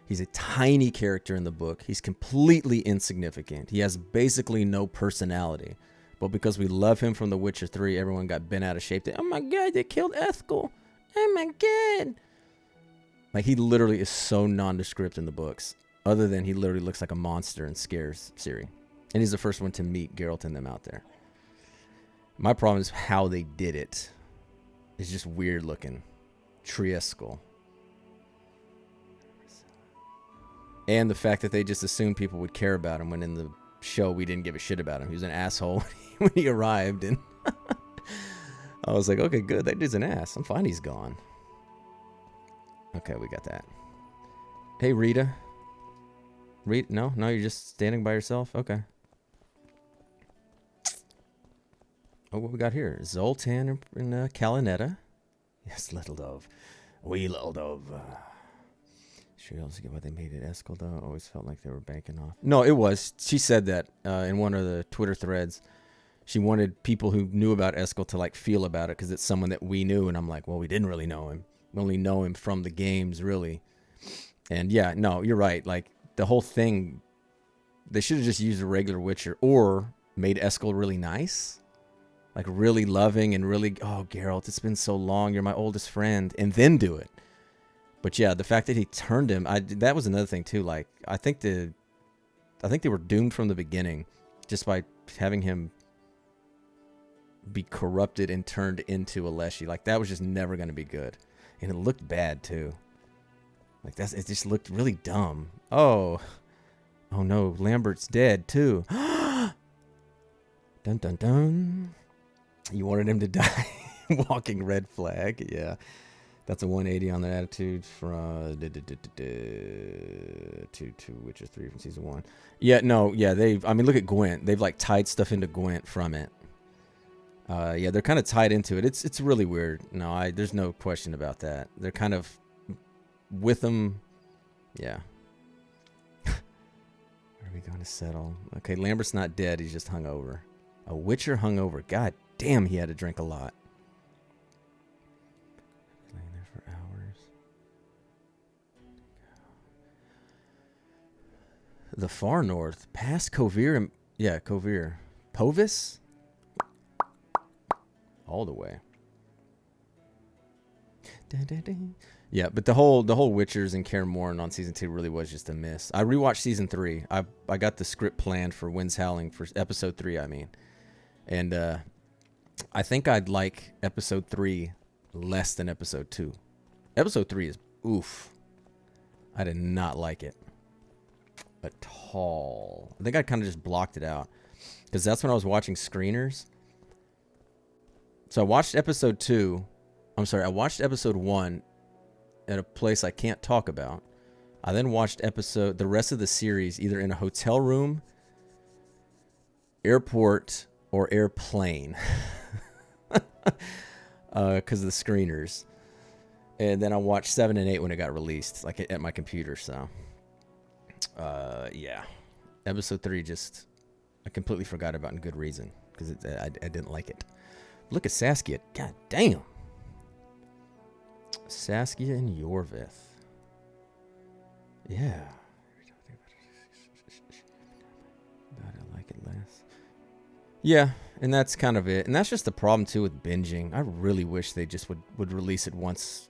Speaker 1: He's a tiny character in the book. He's completely insignificant. He has basically no personality. But because we love him from The Witcher 3, everyone got bent out of shape. Oh my god, they killed Eskel. Oh my god. Like, he literally is so nondescript in the books. Other than he literally looks like a monster and scares Ciri. And he's the first one to meet Geralt and them out there. My problem is how they did it. It's just weird looking. Trieskel. And the fact that they just assumed people would care about him when in the show we didn't give a shit about him. He was an asshole when he arrived. And I was like, okay, good. That dude's an ass. I'm fine he's gone. Okay, we got that. Hey, Rita. No, you're just standing by yourself? Okay. Oh, what we got here? Zoltan and Calinetta. Yes, little dove. Wee little dove. Sure, you also get what they made at Eskel, though. Always felt like they were banking off. No, it was. She said that in one of the Twitter threads. She wanted people who knew about Eskel to like feel about it because it's someone that we knew. And I'm like, well, we didn't really know him. We only know him from the games, really. And yeah, no, you're right. Like, the whole thing, they should have just used a regular Witcher or made Eskel really nice. like really loving and really, oh, Geralt, it's been so long. You're my oldest friend. And then do it. But yeah, the fact that he turned him, that was another thing too. Like, I think they were doomed from the beginning just by having him be corrupted and turned into a Leshy. Like, that was just never going to be good. And it looked bad too. Like, it just looked really dumb. Oh no, Lambert's dead too. Dun dun dun. You wanted him to die. Walking red flag. Yeah. That's a 180 on the attitude from to Witcher 3 from season 1. Yeah, no, yeah, look at Gwent. They've like tied stuff into Gwent from it. Yeah, they're kind of tied into it. It's really weird. No, there's no question about that. They're kind of with them. Yeah. Where are we going to settle? Okay, Lambert's not dead. He's just hungover. A Witcher hungover. God damn, he had to drink a lot. Laying there for hours. The far north, past Kovir and Kovir. Povis? All the way. Yeah, but the whole Witchers and Kaer Morhen on season 2 really was just a miss. I rewatched season 3. I got the script planned for Winds Howling for episode 3, I mean. And I think I'd like episode 3 less than episode 2. Episode 3 is oof. I did not like it at all. I think I kind of just blocked it out because that's when I was watching screeners. So I watched episode 2. I'm sorry, I watched episode 1 at a place I can't talk about. I then watched the rest of the series either in a hotel room, airport, or airplane. Because of the screeners. And then I watched 7 and 8 when it got released, like at my computer, so. Yeah. Episode 3 just, I completely forgot about, and good reason, because I didn't like it. Look at Saskia. God damn. Saskia and Yorvith. Yeah. But I like it less. Yeah, and that's kind of it. And that's just the problem, too, with binging. I really wish they just would release it once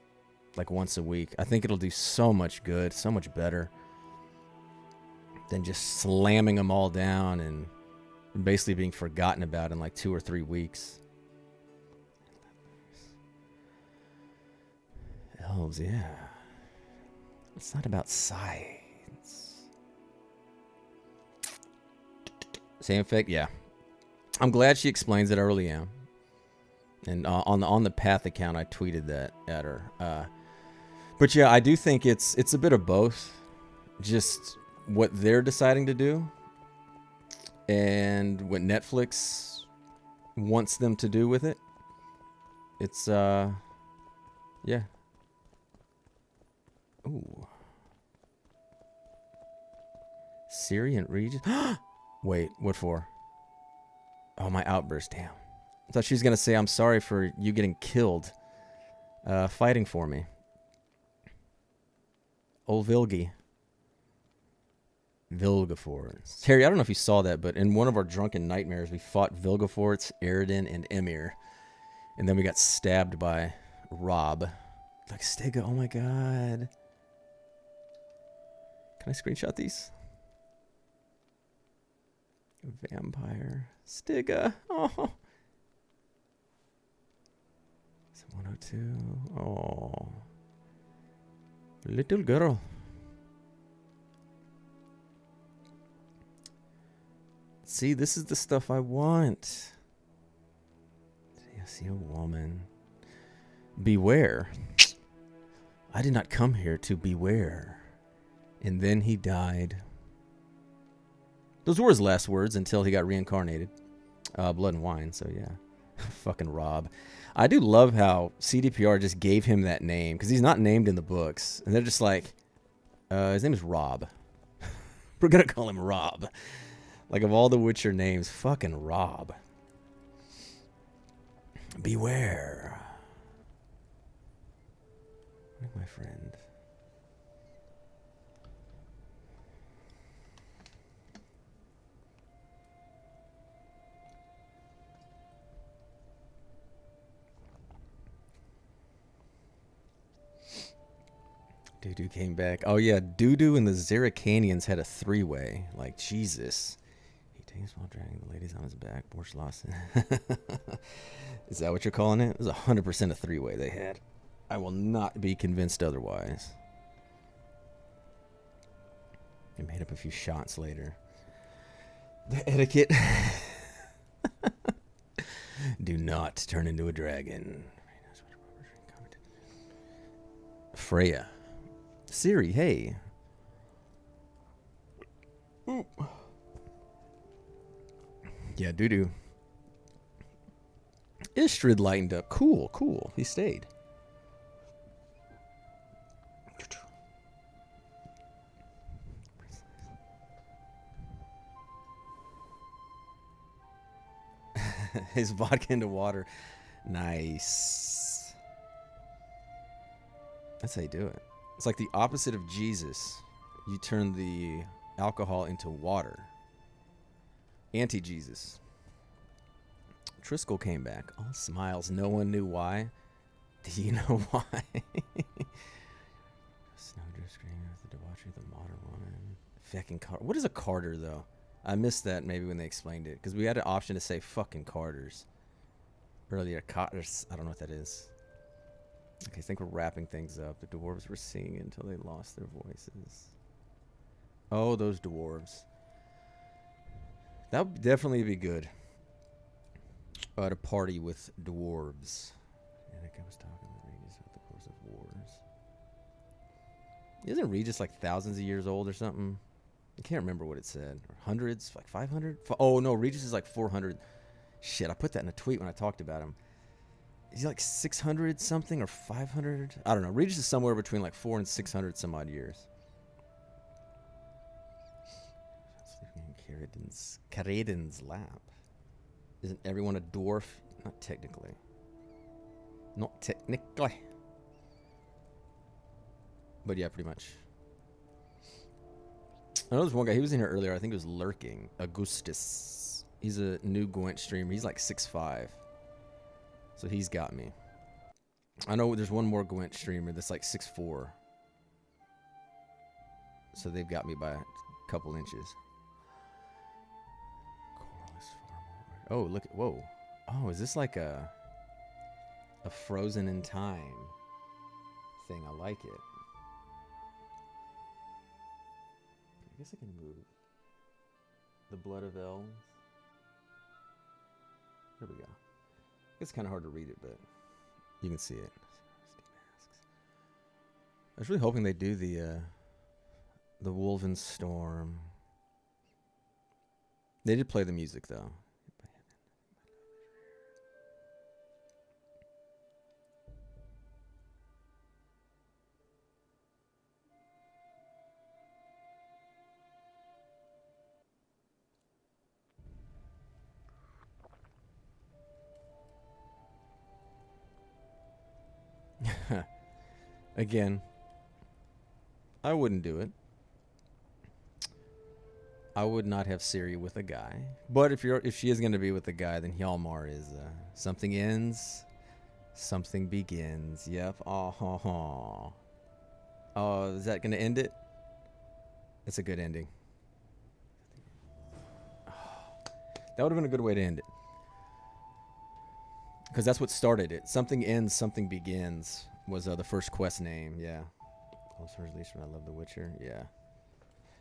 Speaker 1: a week. I think it'll do so much good, so much better than just slamming them all down and basically being forgotten about in like 2 or 3 weeks. Elves, yeah. It's not about sides. Same effect, yeah. I'm glad she explains it. I really am. And on the Path account, I tweeted that at her. But yeah, I do think it's a bit of both. Just what they're deciding to do and what Netflix wants them to do with it. It's yeah. Ooh. Syrian region. Wait, what for? Oh, my outburst. Damn. I thought she was going to say, I'm sorry for you getting killed fighting for me. Old Vilgi. Vilgeforts. Harry, I don't know if you saw that, but in one of our drunken nightmares, we fought Vilgeforts, Eridan, and Emir. And then we got stabbed by Rob. Like, Stega, oh my god. Can I screenshot these? Vampire. Stega. Oh. Is it 102? Oh. Little girl. See, this is the stuff I want. I see a woman. Beware. I did not come here to beware. And then he died. Those were his last words until he got reincarnated. Blood and wine, so yeah. Fucking Rob. I do love how CDPR just gave him that name, because he's not named in the books. And they're just like, his name is Rob. We're going to call him Rob. Like, of all the Witcher names, fucking Rob. Beware. Where's my friend? Doo-doo came back. Oh, yeah. Doo-doo and the Zeracanians had a three-way. Like, Jesus. He takes while dragging the ladies on his back. Borch lost it. Is that what you're calling it? It was 100% a three-way they had. I will not be convinced otherwise. I made up a few shots later. The etiquette. Do not turn into a dragon. Freya. Siri, hey. Ooh. Yeah, doo-doo. Istrid lightened up. Cool, cool. He stayed. His vodka into water. Nice. That's how you do it. It's like the opposite of Jesus. You turn the alcohol into water. Anti-Jesus. Triskel came back. All smiles. No one knew why. Do you know why? Snowdrift screaming at the debauchery of the modern woman. Fucking Carter. What is a Carter, though? I missed that maybe when they explained it. Because we had an option to say fucking Carters. Earlier. Carters. I don't know what that is. Okay, I think we're wrapping things up. The dwarves were singing until they lost their voices. Oh, those dwarves. That would definitely be good. To party with dwarves. Anakin was talking to Regis about the course of wars. Isn't Regis like thousands of years old or something? I can't remember what it said. Or hundreds? Like 500? Oh, no, Regis is like 400. Shit, I put that in a tweet when I talked about him. Is he like 600 something or 500? I don't know. Regis is somewhere between like 400 and 600 some odd years. Caradin's lap. Isn't everyone a dwarf? Not technically. Not technically. But yeah, pretty much. I know there's one guy. He was in here earlier. I think it was Lurking. Augustus. He's a new Gwent streamer. He's like 6'5". So he's got me. I know there's one more Gwent streamer that's like 6'4". So they've got me by a couple inches. Oh, look at, whoa. Oh, is this like a Frozen in Time thing? I like it. I guess I can move. The Blood of Elves. There we go. It's kind of hard to read it, but you can see it. I was really hoping they do the Wolven Storm. They did play the music though. Again, I wouldn't do it. I would not have Ciri with a guy. But if she is going to be with a guy, then Hjalmar is something ends, something begins. Yep. Oh, is that going to end it? It's a good ending. That would have been a good way to end it. Because that's what started it. Something ends, something begins was the first quest name. Yeah. Also released when I love The Witcher. Yeah.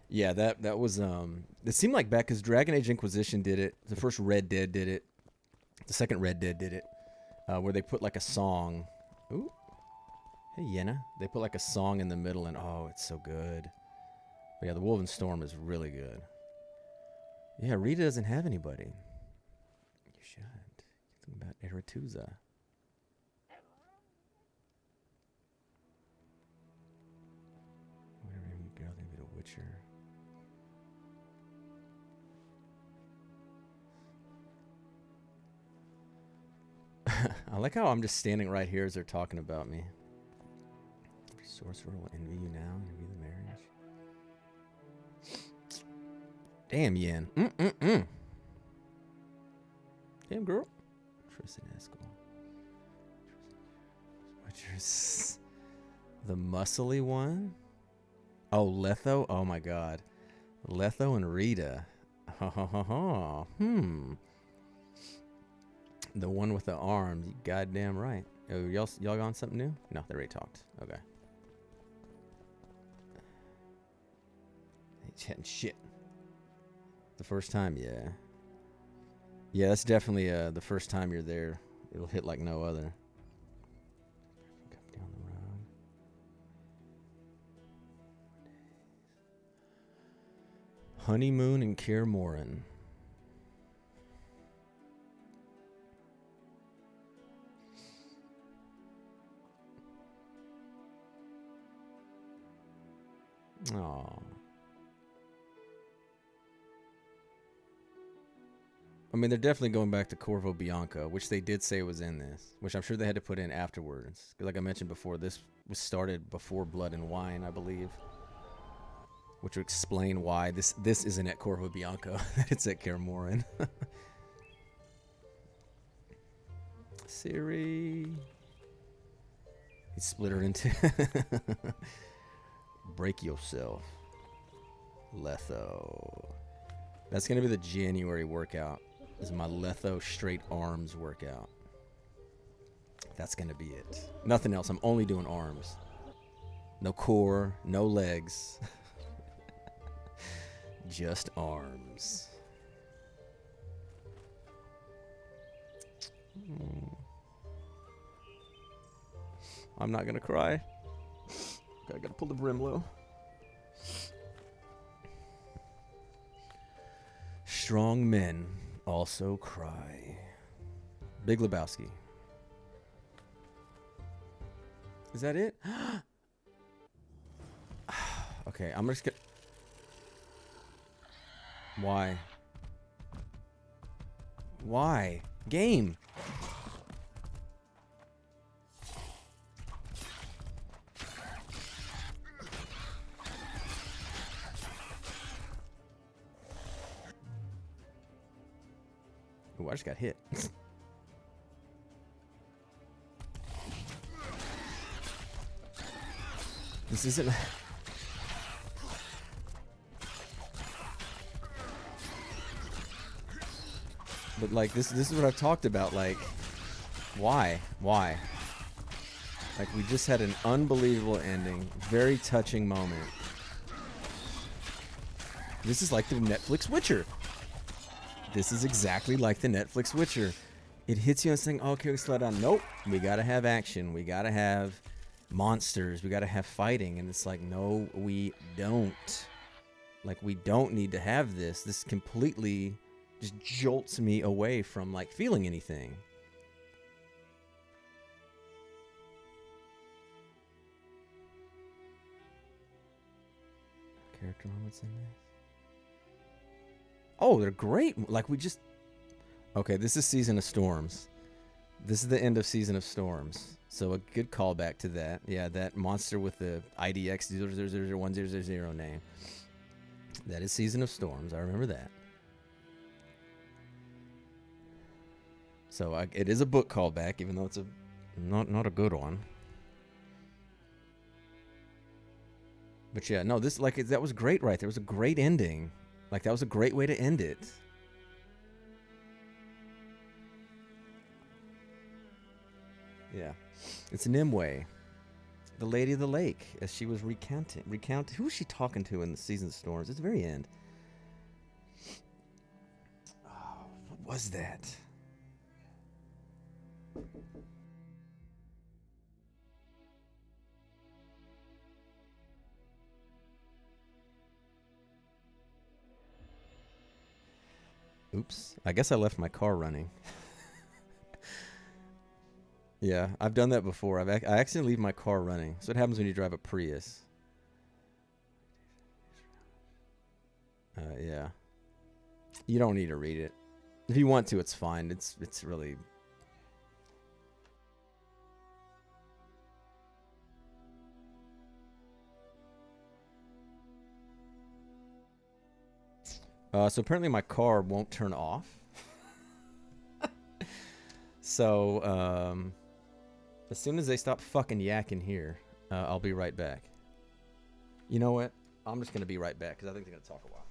Speaker 1: Yeah, that was it seemed like back because Dragon Age Inquisition did it. The first Red Dead did it. The second Red Dead did it. Where they put like a song. Ooh. Hey Yenna. They put like a song in the middle and oh, it's so good. But yeah, the Wolven Storm is really good. Yeah, Rita doesn't have anybody. You should. Think about Aretusa. Whatever you girl, they be a Witcher. I like how I'm just standing right here as they're talking about me. Sorcerer will envy you now, envy the marriage. Damn, Yen. Damn, girl. Tristan Eskel. Witchers. The muscly one? Oh, Letho? Oh my god. Letho and Rita. Ha ha ha ha. The one with the arms. You goddamn right. Oh, y'all on something new? No, they already talked. Okay. Chatting shit. The first time, yeah. Yeah, that's definitely the first time you're there. It'll hit like no other. Down the road. Honeymoon and Kaer Morhen. Aww. I mean, they're definitely going back to Corvo Bianco, which they did say was in this, which I'm sure they had to put in afterwards. Like I mentioned before, this was started before Blood and Wine, I believe, which would explain why this isn't at Corvo Bianco. It's at Kaer Morhen. Siri. He split her into... Break yourself. Letho. That's going to be the January workout. This is my Letho straight arms workout. That's going to be it. Nothing else. I'm only doing arms. No core, no legs. Just arms. I'm not going to cry. I got to pull the brim low. Strong men also cry. Big Lebowski. Is that it? Okay, I'm just gonna... Why? Why? Game! Ooh, I just got hit. This isn't... But like, this is what I've talked about, like, why? Why? Like, we just had an unbelievable ending, very touching moment. This is like the Netflix Witcher. This is exactly like the Netflix Witcher. It hits you and saying, oh, okay, we slow down. Nope, we gotta have action. We gotta have monsters. We gotta have fighting. And it's like, no, we don't. Like, we don't need to have this. This completely just jolts me away from, like, feeling anything. Character moments in this. Oh, they're great. Like, we just... Okay, this is Season of Storms. This is the end of Season of Storms. So a good callback to that. Yeah, that monster with the IDX 000100 name. That is Season of Storms. I remember that. So it is a book callback, even though it's a not a good one. But yeah, no, this, like, that was great right there. It was a great ending. Like, that was a great way to end it. Yeah. It's Nimue, the Lady of the Lake, as she was recounting. Who was she talking to in the Season of Storms? It's the very end. Oh, what was that? Oops. I guess I left my car running. Yeah, I've done that before. I accidentally leave my car running. So what happens when you drive a Prius? Yeah. You don't need to read it. If you want to, it's fine. It's really... So apparently my car won't turn off. So, as soon as they stop fucking yakking here, I'll be right back. You know what? I'm just going to be right back because I think they're going to talk a while.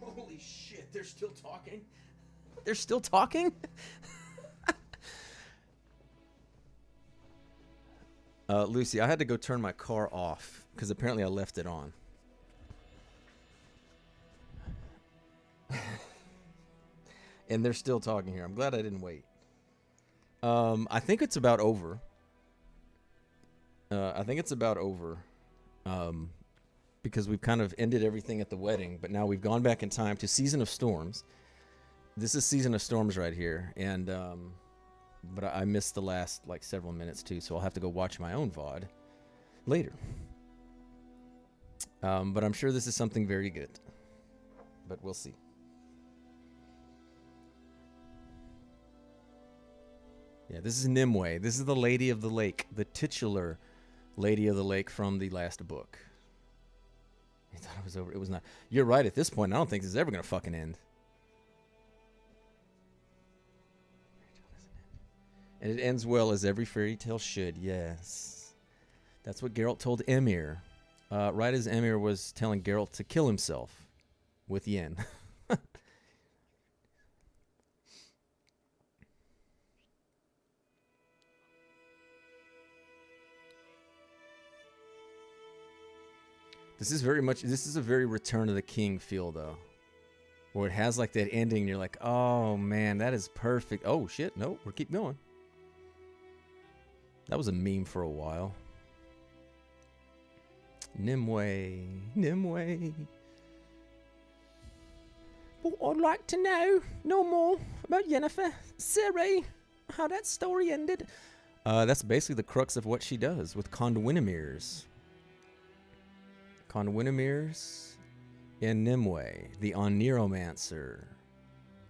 Speaker 1: Holy shit, they're still talking? They're still talking? Lucy, I had to go turn my car off because apparently I left it on. And they're still talking here. I'm glad I didn't wait. I think it's about over. Because we've kind of ended everything at the wedding, but now we've gone back in time to Season of Storms. This is Season of Storms right here, and but I missed the last like several minutes too, so I'll have to go watch my own VOD later. But I'm sure this is something very good, but we'll see. Yeah, this is Nimue. This is the Lady of the Lake, the titular Lady of the Lake from the last book. I thought it was over. It was not. You're right. At this point, I don't think this is ever going to fucking end. And it ends well, as every fairy tale should. Yes. That's what Geralt told Emir. Right as Emir was telling Geralt to kill himself with Yen. This is a very Return of the King feel, though. Where it has like that ending, and you're like, oh man, that is perfect. Oh shit, no, we're keep going. That was a meme for a while. Nimue, Nimue. Well, I'd like to know more about Yennefer, Ciri, how that story ended. That's basically the crux of what she does with Conwinemirs. Conwinemirs and Nimue, the Oniromancer.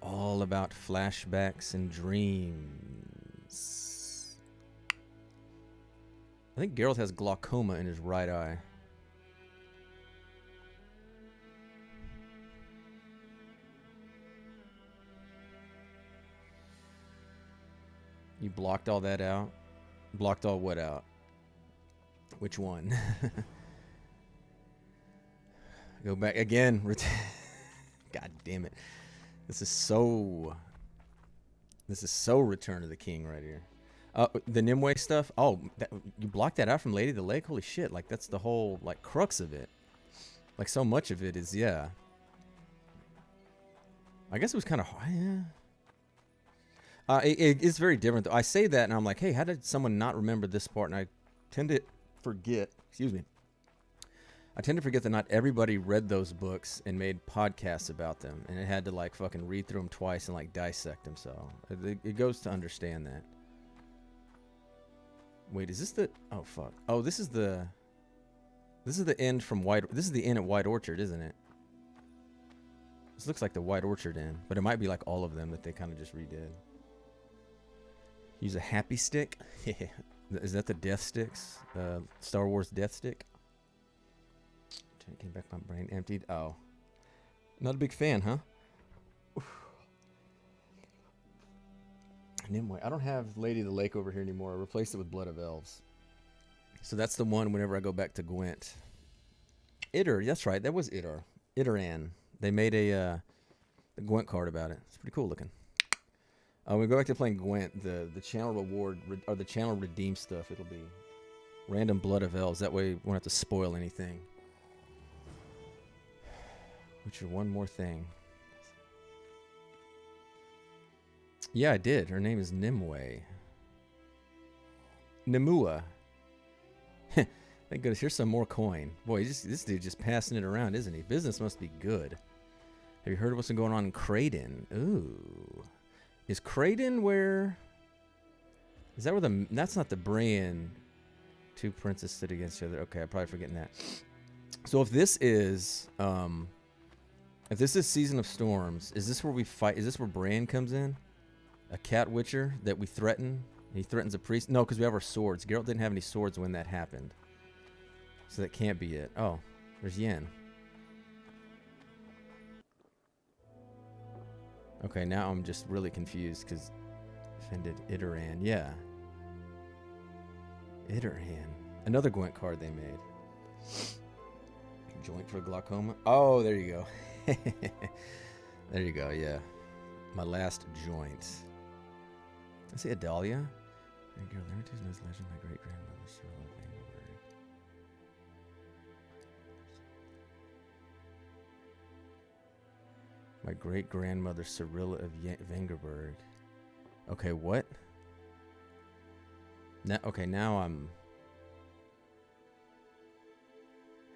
Speaker 1: All about flashbacks and dreams. I think Geralt has glaucoma in his right eye. You blocked all that out? Blocked all what out? Which one? Go back again. God damn it. This is so Return of the King right here. The Nimue stuff. Oh, you blocked that out from Lady of the Lake? Holy shit. Like, that's the whole, like, crux of it. Like, so much of it is, yeah. I guess it was kind of, yeah. It's very different, though. I say that, and I'm like, hey, how did someone not remember this part? And I tend to forget, excuse me. I tend to forget that not everybody read those books and made podcasts about them, and it had to, like, fucking read through them twice and, like, dissect them, so it goes to understand that. Wait, is this the... Oh, fuck. Oh, this is the end from White... This is the end at White Orchard, isn't it? This looks like the White Orchard end, but it might be like all of them that they kind of just redid. Use a happy stick? Is that the Death Sticks? Star Wars Death Stick? Came back, my brain emptied. Oh. Not a big fan, huh? Nimue. I don't have Lady of the Lake over here anymore. I replaced it with Blood of Elves. So that's the one whenever I go back to Gwent. Idar, that's right. That was Idar. Idaran. They made a Gwent card about it. It's pretty cool looking. When we go back to playing Gwent, the channel reward, or the channel redeem stuff, it'll be random Blood of Elves. That way we won't have to spoil anything. Which is one more thing. Yeah, I did. Her name is Nimue. Nimua. Thank goodness. Here's some more coin. Boy, this dude just passing it around, isn't he? Business must be good. Have you heard of what's been going on in Kraden? Ooh. Is Kraden where... Is that where the... That's not the Brian. Two princes stood against each other. Okay, I'm probably forgetting that. So if this is... If this is Season of Storms, is this where we fight? Is this where Bran comes in? A cat witcher that we threaten? He threatens a priest? No, because we have our swords. Geralt didn't have any swords when that happened. So that can't be it. Oh, there's Yen. Okay, now I'm just really confused because offended Idaran. Yeah. Idaran. Another Gwent card they made. Joint for glaucoma. Oh, there you go. There you go, yeah. My last joint. I see Adalia. Girl, let me tell you this legend. My great grandmother, Charlotte Vengerberg. My great grandmother, Cyrilla of Vengerberg. Okay, what? Now, okay, now I'm.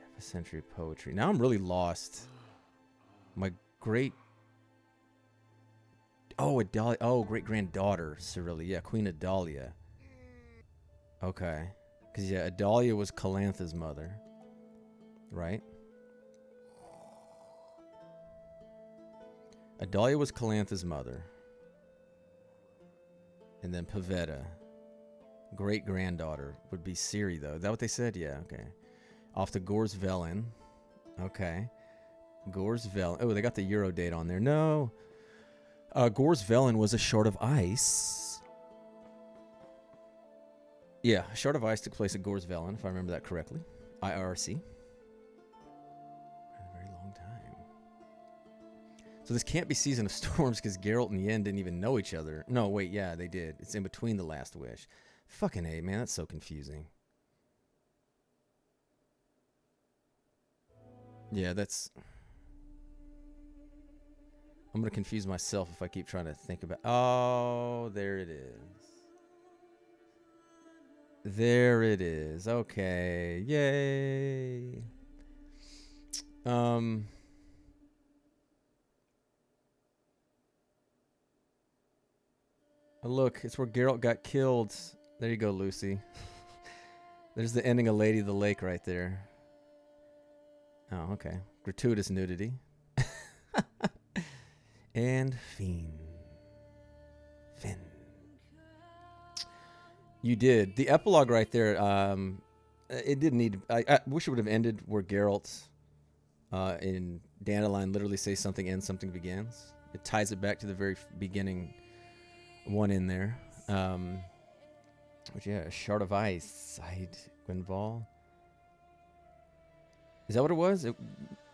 Speaker 1: Half a century of poetry. Now I'm really lost. My great. Oh, Adalia. Oh, great granddaughter, Cyrilla. Yeah, Queen Adalia. Okay. Because, yeah, Adalia was Calantha's mother. Right? Adalia was Calantha's mother. And then Pavetta. Great-granddaughter would be Ciri, though. Is that what they said? Yeah, okay. Off to Gor's Velen. Okay. Gor's Velen. Oh, they got the Euro date on there. No. Gor's Velen was a Shard of Ice. Yeah, a Shard of Ice took place at Gor's Velen, if I remember that correctly. IRC. A very long time. So this can't be Season of Storms because Geralt and Yen didn't even know each other. No, wait, yeah, they did. It's in between The Last Wish. Fucking A, man, that's so confusing. Yeah, that's... I'm going to confuse myself if I keep trying to think about... Oh, there it is. There it is. Okay. Yay. Look, it's where Geralt got killed. There you go, Lucy. There's the ending of Lady of the Lake right there. Oh, okay. Gratuitous nudity. And Finn. You did. The epilogue right there, it didn't need... I wish it would have ended where Geralt in Dandelion literally says something ends, something begins. It ties it back to the very beginning one in there. Which, yeah, Shard of Ice, Side Gwynval. Is that what it was?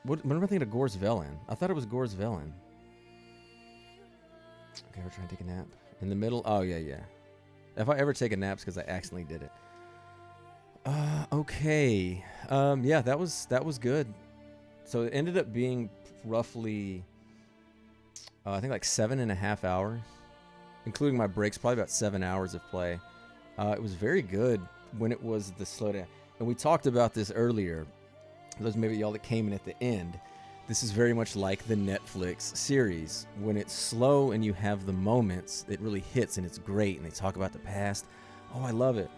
Speaker 1: What am I thinking of Gor's Velen? I thought it was Gor's Velen. Okay, we're trying to take a nap. In the middle? Oh, yeah, yeah. If I ever take a nap, it's because I accidentally did it. Okay. Yeah, that was good. So it ended up being roughly, I think like 7.5 hours, including my breaks, probably about 7 hours of play. It was very good when it was the slowdown. And we talked about this earlier. Those maybe y'all that came in at the end. This is very much like the Netflix series. When it's slow and you have the moments, it really hits and it's great. And they talk about the past. Oh, I love it.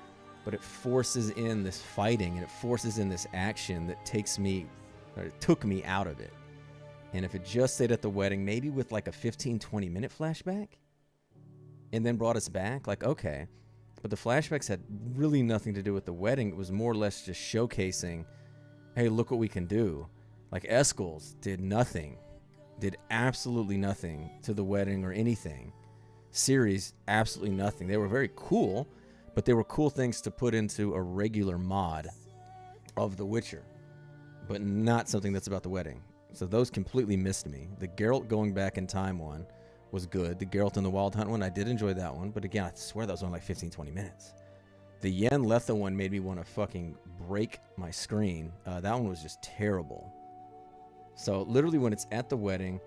Speaker 1: But it forces in this fighting and it forces in this action that takes me, or it took me out of it. And if it just stayed at the wedding, maybe with like a 15-20 minute flashback and then brought us back, like, okay. But the flashbacks had really nothing to do with the wedding. It was more or less just showcasing, hey, look what we can do. Like Eskel's did nothing, did absolutely nothing to the wedding or anything. Series, absolutely nothing. They were very cool, but they were cool things to put into a regular mod of The Witcher, but not something that's about the wedding. So those completely missed me. The Geralt going back in time one was good. The Geralt in the Wild Hunt one, I did enjoy that one, but again, I swear that was only like 15-20 minutes. The Yen Letha one made me want to fucking break my screen. That one was just terrible. So literally when it's at the wedding,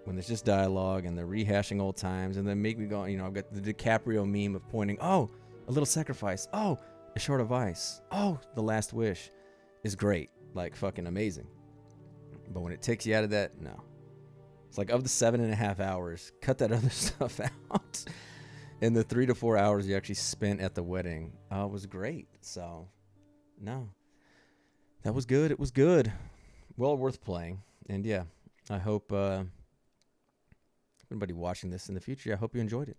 Speaker 1: when there's just dialogue and they're rehashing old times, and then make me go, you know, I've got the DiCaprio meme of pointing, oh, a little sacrifice, oh, a short of ice, oh, the last wish is great, like fucking amazing. But when it takes you out of that, no. It's like, of the 7.5 hours, cut that other stuff out. And the 3 to 4 hours you actually spent at the wedding was great. So, no. That was good. It was good. Well worth playing. And yeah, I hope anybody watching this in the future, I hope you enjoyed it.